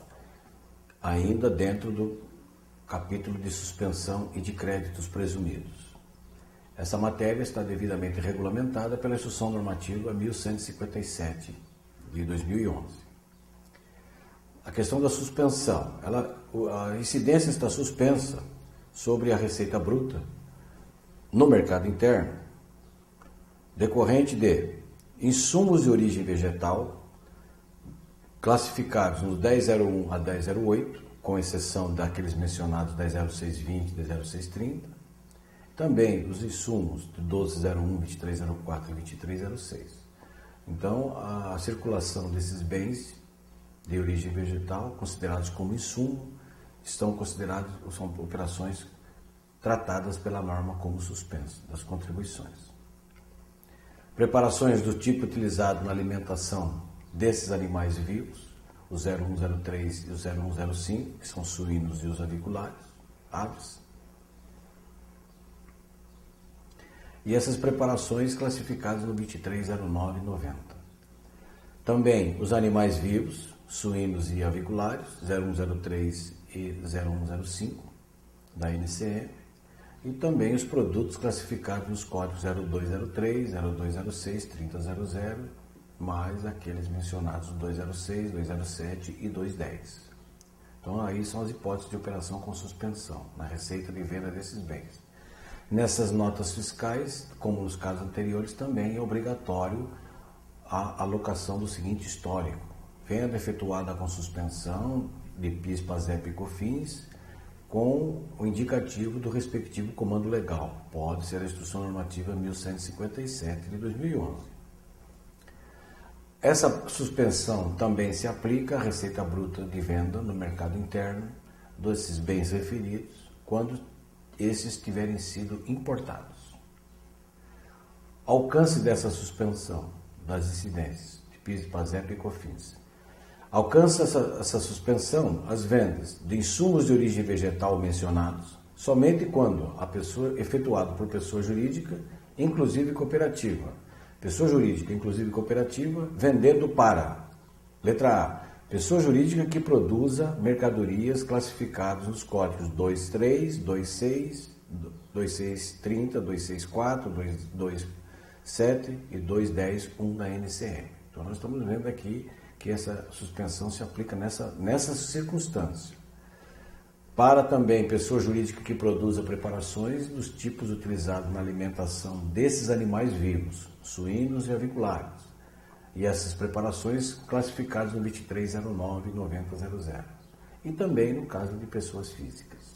ainda dentro do capítulo de suspensão e de créditos presumidos. Essa matéria está devidamente regulamentada pela Instrução Normativa 1157 de 2011. A questão da suspensão, a incidência está suspensa sobre a receita bruta no mercado interno, decorrente de insumos de origem vegetal classificados no 1001 a 1008, com exceção daqueles mencionados 100620 e 100630, também os insumos de 1201, 2304 e 2306. Então, a circulação desses bens de origem vegetal, considerados como insumo, são operações tratadas pela norma como suspensa das contribuições. Preparações do tipo utilizado na alimentação desses animais vivos, o 0103 e o 0105, que são suínos e os aviculares, aves. E essas preparações classificadas no 230990. Também os animais vivos, suínos e aviculares, 0103 e 0105 da NCM, e também os produtos classificados nos códigos 0203, 0206, 3000, mais aqueles mencionados 206, 207 e 210. Então aí são as hipóteses de operação com suspensão na receita de venda desses bens. Nessas notas fiscais, como nos casos anteriores, também é obrigatório a alocação do seguinte histórico: venda efetuada com suspensão de PIS, PASEP e COFINS, com o indicativo do respectivo comando legal. Pode ser a Instrução Normativa 1157 de 2011. Essa suspensão também se aplica à receita bruta de venda no mercado interno desses bens referidos, quando esses tiverem sido importados. Alcance dessa suspensão das incidências de PIS, PASEP e COFINS. Alcança essa suspensão as vendas de insumos de origem vegetal mencionados somente quando a pessoa efetuado por pessoa jurídica, inclusive cooperativa. Pessoa jurídica, inclusive cooperativa, vendendo para, letra A, pessoa jurídica que produza mercadorias classificadas nos códigos 23, 26, 2630, 264, 227 e 210.1 da NCM. Então nós estamos vendo aqui que essa suspensão se aplica nessa circunstância. para também pessoa jurídica que produza preparações dos tipos utilizados na alimentação desses animais vivos, suínos e aviculares, e essas preparações classificadas no 2309 e 9000, e também no caso de pessoas físicas.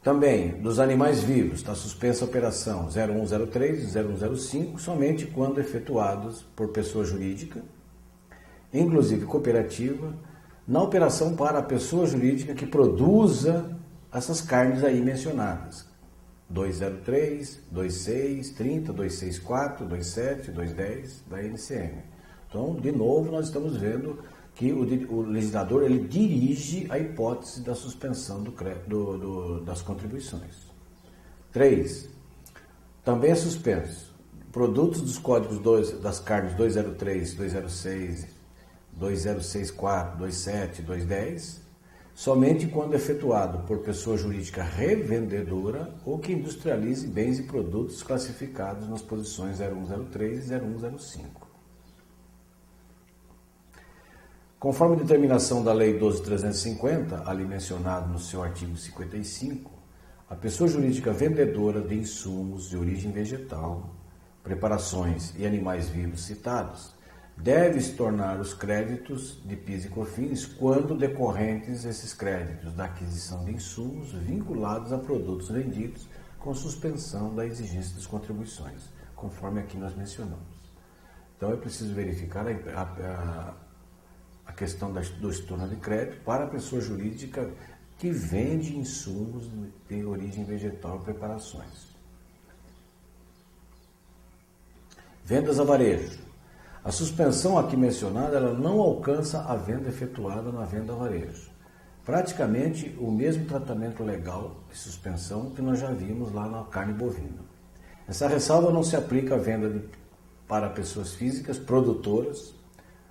Também, dos animais vivos, está suspensa a operação 0103 e 0105, somente quando efetuados por pessoa jurídica, inclusive cooperativa, na operação para a pessoa jurídica que produza essas carnes aí mencionadas. 203, 26, 30, 264, 27, 210 da NCM. Então, de novo, nós estamos vendo que o legislador ele dirige a hipótese da suspensão das contribuições. 3. Também é suspenso produtos dos códigos das carnes 203, 206, 2064, 27, 210, somente quando efetuado por pessoa jurídica revendedora ou que industrialize bens e produtos classificados nas posições 0103 e 0105. Conforme determinação da Lei 12.350, ali mencionado no seu artigo 55, a pessoa jurídica vendedora de insumos de origem vegetal, preparações e animais vivos citados, deve estornar os créditos de PIS e COFINS quando decorrentes esses créditos da aquisição de insumos vinculados a produtos vendidos com suspensão da exigência das contribuições, conforme aqui nós mencionamos. Então é preciso verificar a questão do estorno de crédito para a pessoa jurídica que vende insumos de origem vegetal e preparações. Vendas a varejo. A suspensão aqui mencionada ela não alcança a venda efetuada na venda a varejo. Praticamente o mesmo tratamento legal de suspensão que nós já vimos lá na carne bovina. Essa ressalva não se aplica à venda para pessoas físicas produtoras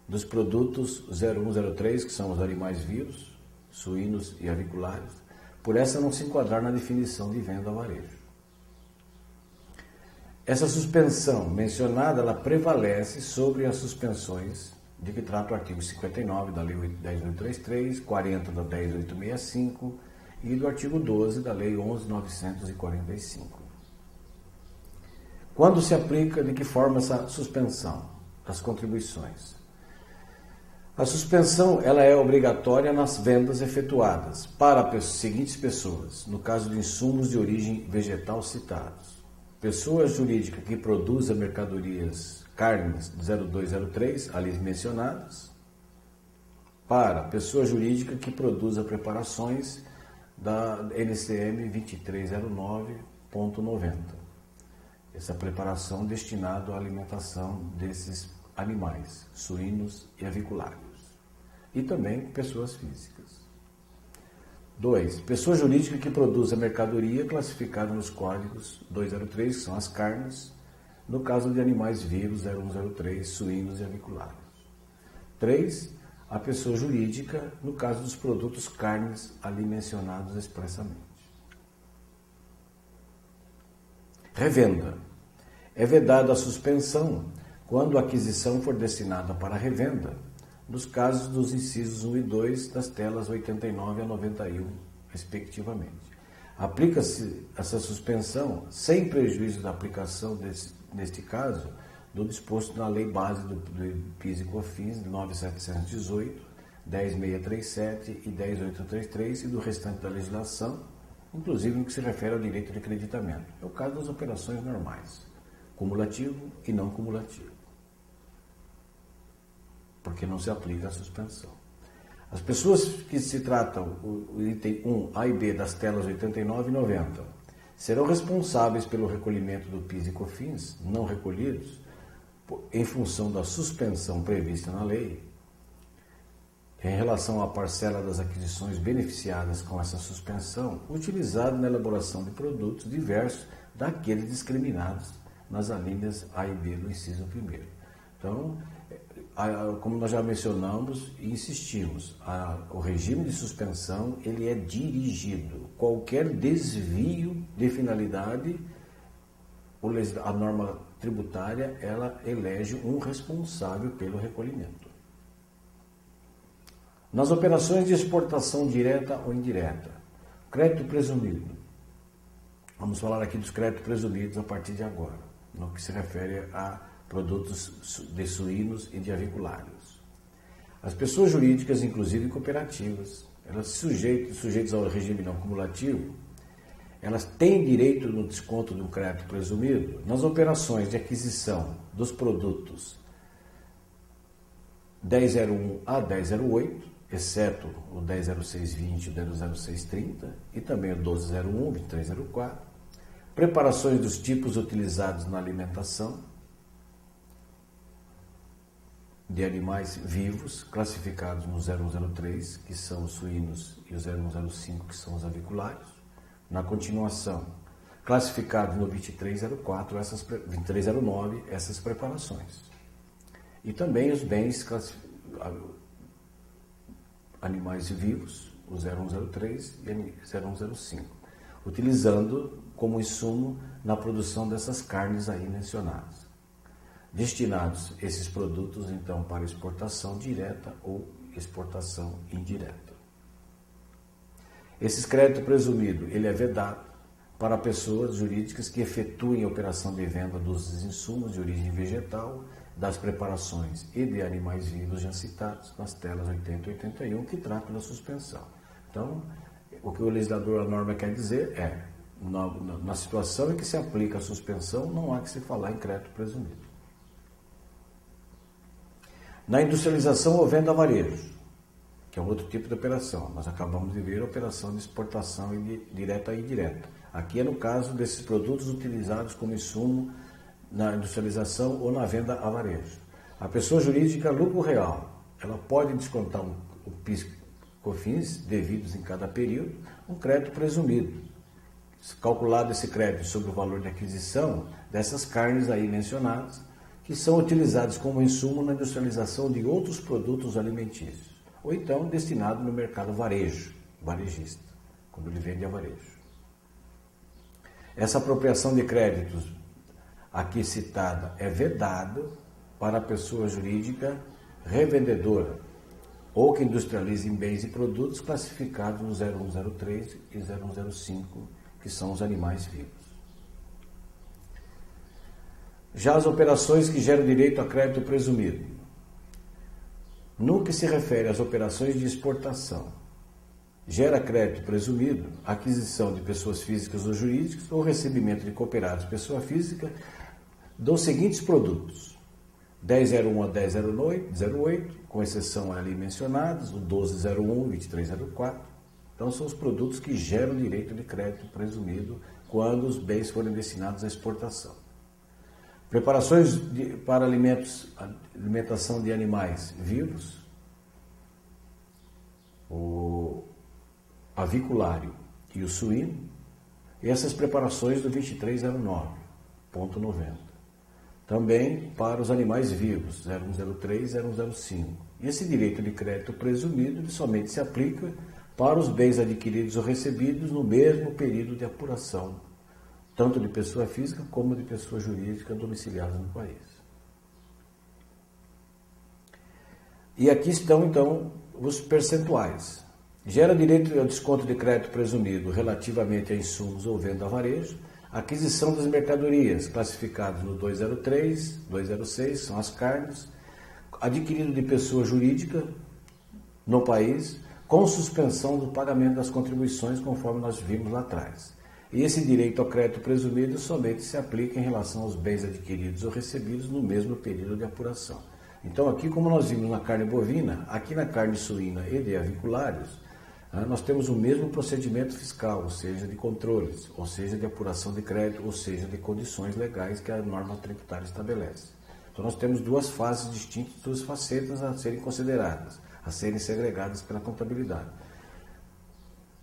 dos produtos 0103, que são os animais vivos, suínos e aviculares, por essa não se enquadrar na definição de venda a varejo. Essa suspensão mencionada, ela prevalece sobre as suspensões de que trata o artigo 59 da Lei 10.833, 40 da 10.865 e do artigo 12 da Lei 11.945. Quando se aplica, de que forma essa suspensão das contribuições? A suspensão ela é obrigatória nas vendas efetuadas para as seguintes pessoas, no caso de insumos de origem vegetal citados. Pessoa jurídica que produza mercadorias, carnes 0203, ali mencionadas, para pessoa jurídica que produza preparações da NCM 2309.90. Essa preparação destinada à alimentação desses animais, suínos e aviculares. E também pessoas físicas. 2. Pessoa jurídica que produza mercadoria classificada nos códigos 203, que são as carnes, no caso de animais vivos 0103, suínos e aviculares. 3. A pessoa jurídica, no caso dos produtos carnes ali mencionados expressamente. Revenda. É vedada a suspensão quando a aquisição for destinada para revenda, nos casos dos incisos 1 e 2 das telas 89 a 91, respectivamente. Aplica-se essa suspensão sem prejuízo da aplicação, neste caso, do disposto na Lei Base do PIS e COFINS de 9.718, 10.637 e 10.833 e do restante da legislação, inclusive no que se refere ao direito de creditamento. É o caso das operações normais, cumulativo e não cumulativo, porque não se aplica a suspensão. As pessoas que se tratam, o item 1, A e B das telas 89 e 90, serão responsáveis pelo recolhimento do PIS e COFINS não recolhidos em função da suspensão prevista na lei, em relação à parcela das aquisições beneficiadas com essa suspensão, utilizada na elaboração de produtos diversos daqueles discriminados nas alíneas A e B do inciso 1º. Então, como nós já mencionamos e insistimos, o regime de suspensão ele é dirigido. Qualquer desvio de finalidade, a norma tributária ela elege um responsável pelo recolhimento. Nas operações de exportação direta ou indireta, crédito presumido. Vamos falar aqui dos créditos presumidos a partir de agora, no que se refere a produtos de suínos e de aviculários. As pessoas jurídicas, inclusive cooperativas, elas sujeitas ao regime não cumulativo, elas têm direito no desconto do crédito presumido nas operações de aquisição dos produtos 1001 a 1008, exceto o 100620 e o 100630, e também o 1201, 2304, preparações dos tipos utilizados na alimentação de animais vivos, classificados no 0103, que são os suínos, e o 0105, que são os aviculários. Na continuação, classificados no 2304, 2309, essas preparações. E também os bens animais vivos, o 0103 e o 0105, utilizando como insumo na produção dessas carnes aí mencionadas. Destinados esses produtos, então, para exportação direta ou exportação indireta. Esse crédito presumido, ele é vedado para pessoas jurídicas que efetuem a operação de venda dos insumos de origem vegetal, das preparações e de animais vivos já citados nas telas 80 e 81, que tratam da suspensão. Então, o que o legislador, a norma quer dizer é, na situação em que se aplica a suspensão, não há que se falar em crédito presumido. Na industrialização ou venda a varejo, que é um outro tipo de operação, nós acabamos de ver a operação de exportação direta e indireta. Aqui é no caso desses produtos utilizados como insumo na industrialização ou na venda a varejo. A pessoa jurídica lucro real, ela pode descontar o PIS/COFINS devidos em cada período, um crédito presumido. Calculado esse crédito sobre o valor de aquisição dessas carnes aí mencionadas, que são utilizados como insumo na industrialização de outros produtos alimentícios, ou então destinado no mercado varejista, quando ele vende a varejo. Essa apropriação de créditos aqui citada é vedado para a pessoa jurídica revendedora ou que industrialize em bens e produtos classificados no 0103 e 0105, que são os animais vivos. Já as operações que geram direito a crédito presumido. No que se refere às operações de exportação, gera crédito presumido a aquisição de pessoas físicas ou jurídicas ou recebimento de cooperados pessoa física dos seguintes produtos: 1001 a 1008, com exceção ali mencionados, o 1201 e 2304. Então são os produtos que geram direito de crédito presumido quando os bens forem destinados à exportação. Preparações para alimentação de animais vivos, o aviculário e o suíno, e essas preparações do 2309.90. Também para os animais vivos, 0103 e 0105. E esse direito de crédito presumido somente se aplica para os bens adquiridos ou recebidos no mesmo período de apuração, tanto de pessoa física como de pessoa jurídica domiciliada no país. E aqui estão, então, os percentuais. Gera direito ao desconto de crédito presumido relativamente a insumos ou venda a varejo, aquisição das mercadorias, classificadas no 203, 206, são as carnes, adquirido de pessoa jurídica no país, com suspensão do pagamento das contribuições, conforme nós vimos lá atrás. E esse direito ao crédito presumido somente se aplica em relação aos bens adquiridos ou recebidos no mesmo período de apuração. Então aqui, como nós vimos na carne bovina, aqui na carne suína e de aviculários, nós temos o mesmo procedimento fiscal, ou seja, de controles, ou seja, de apuração de crédito, ou seja, de condições legais que a norma tributária estabelece. Então nós temos duas fases distintas, duas facetas a serem consideradas, a serem segregadas pela contabilidade.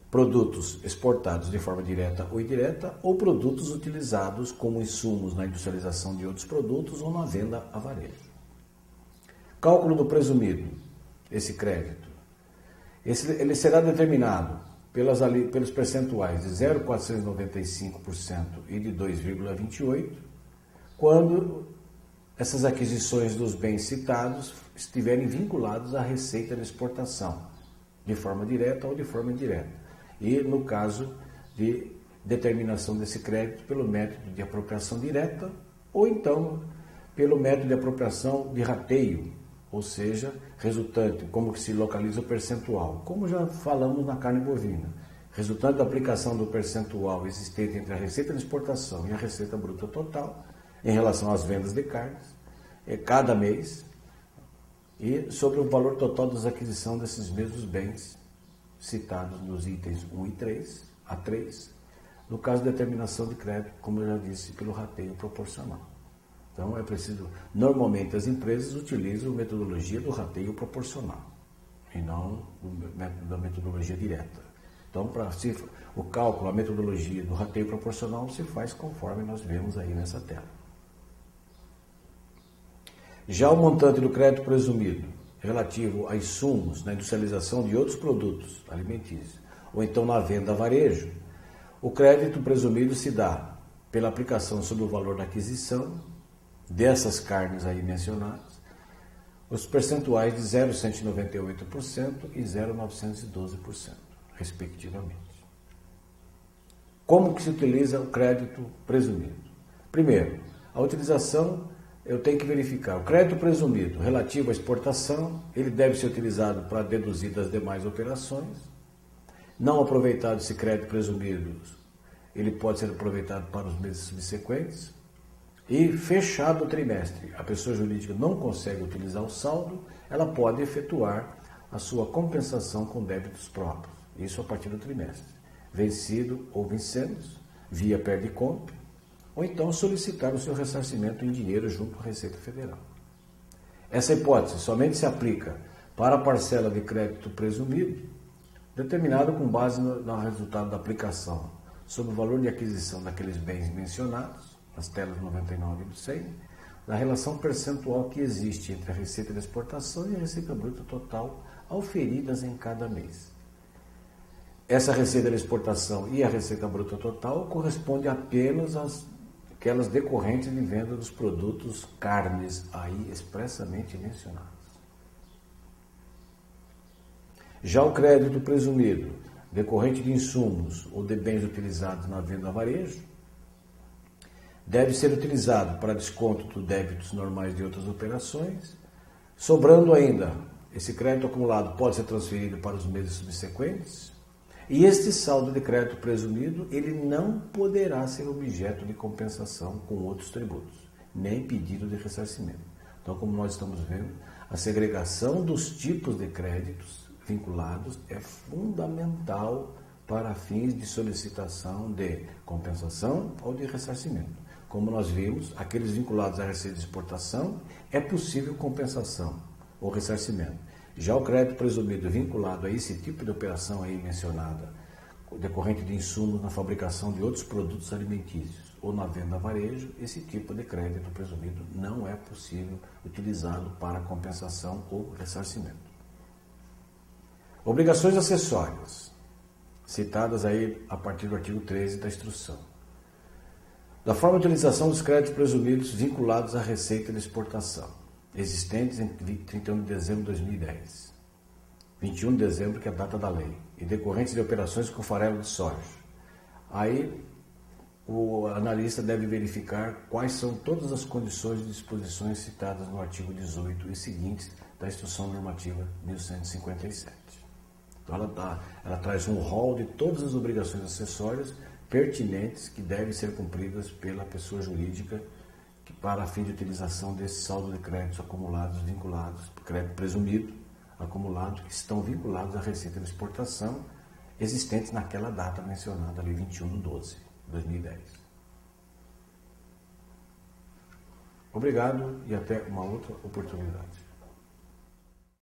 Produtos exportados de forma direta ou indireta, ou produtos utilizados como insumos na industrialização de outros produtos ou na venda a varejo. Cálculo do presumido, esse crédito. Ele será determinado pelos percentuais de 0,495% e de 2,28%, quando essas aquisições dos bens citados estiverem vinculados à receita de exportação, de forma direta ou de forma indireta. E no caso de determinação desse crédito pelo método de apropriação direta ou então pelo método de apropriação de rateio, ou seja, resultante, como que se localiza o percentual, como já falamos na carne bovina, resultante da aplicação do percentual existente entre a receita de exportação e a receita bruta total em relação às vendas de carnes, cada mês, e sobre o valor total das aquisição desses mesmos bens citados nos itens 1 e 3, a 3, no caso de determinação de crédito, como eu já disse, pelo rateio proporcional. Então é preciso, normalmente as empresas utilizam a metodologia do rateio proporcional e não da metodologia direta. Então, o cálculo, a metodologia do rateio proporcional se faz conforme nós vemos aí nessa tela. Já o montante do crédito presumido, relativo a insumos na industrialização de outros produtos alimentícios, ou então na venda a varejo, o crédito presumido se dá pela aplicação sobre o valor da aquisição dessas carnes aí mencionadas, os percentuais de 0,198% e 0,912%, respectivamente. Como que se utiliza o crédito presumido? Primeiro, a utilização, eu tenho que verificar. O crédito presumido relativo à exportação, ele deve ser utilizado para deduzir das demais operações. Não aproveitado esse crédito presumido, ele pode ser aproveitado para os meses subsequentes. E fechado o trimestre, a pessoa jurídica não consegue utilizar o saldo, ela pode efetuar a sua compensação com débitos próprios. Isso a partir do trimestre. Vencido ou vencendo, via perde-compra, ou então solicitar o seu ressarcimento em dinheiro junto à Receita Federal. Essa hipótese somente se aplica para a parcela de crédito presumido, determinado com base no resultado da aplicação sobre o valor de aquisição daqueles bens mencionados, nas telas 99 e 100, da relação percentual que existe entre a receita de exportação e a receita bruta total auferidas em cada mês. Essa receita de exportação e a receita bruta total corresponde apenas às aquelas decorrentes de venda dos produtos carnes aí expressamente mencionados. Já o crédito presumido, decorrente de insumos ou de bens utilizados na venda a varejo, deve ser utilizado para desconto dos débitos normais de outras operações, sobrando ainda, esse crédito acumulado pode ser transferido para os meses subsequentes, e este saldo de crédito presumido, ele não poderá ser objeto de compensação com outros tributos, nem pedido de ressarcimento. Então, como nós estamos vendo, a segregação dos tipos de créditos vinculados é fundamental para fins de solicitação de compensação ou de ressarcimento. Como nós vimos, aqueles vinculados à receita de exportação, é possível compensação ou ressarcimento. Já o crédito presumido vinculado a esse tipo de operação aí mencionada, decorrente de insumos na fabricação de outros produtos alimentícios ou na venda a varejo, esse tipo de crédito presumido não é possível utilizado para compensação ou ressarcimento. Obrigações acessórias, citadas aí a partir do artigo 13 da instrução. Da forma de utilização dos créditos presumidos vinculados à receita de exportação, existentes entre 31 de dezembro de 2010, 21 de dezembro, que é a data da lei, e decorrentes de operações com farelo de soja. Aí, o analista deve verificar quais são todas as condições e disposições citadas no artigo 18 e seguintes da Instrução Normativa 1157. Então, ela traz um rol de todas as obrigações acessórias pertinentes que devem ser cumpridas pela pessoa jurídica para a fim de utilização desse saldo de créditos acumulados, vinculados, crédito presumido, acumulado, que estão vinculados à receita de exportação, existentes naquela data mencionada ali, 21/12/2010. Obrigado e até uma outra oportunidade.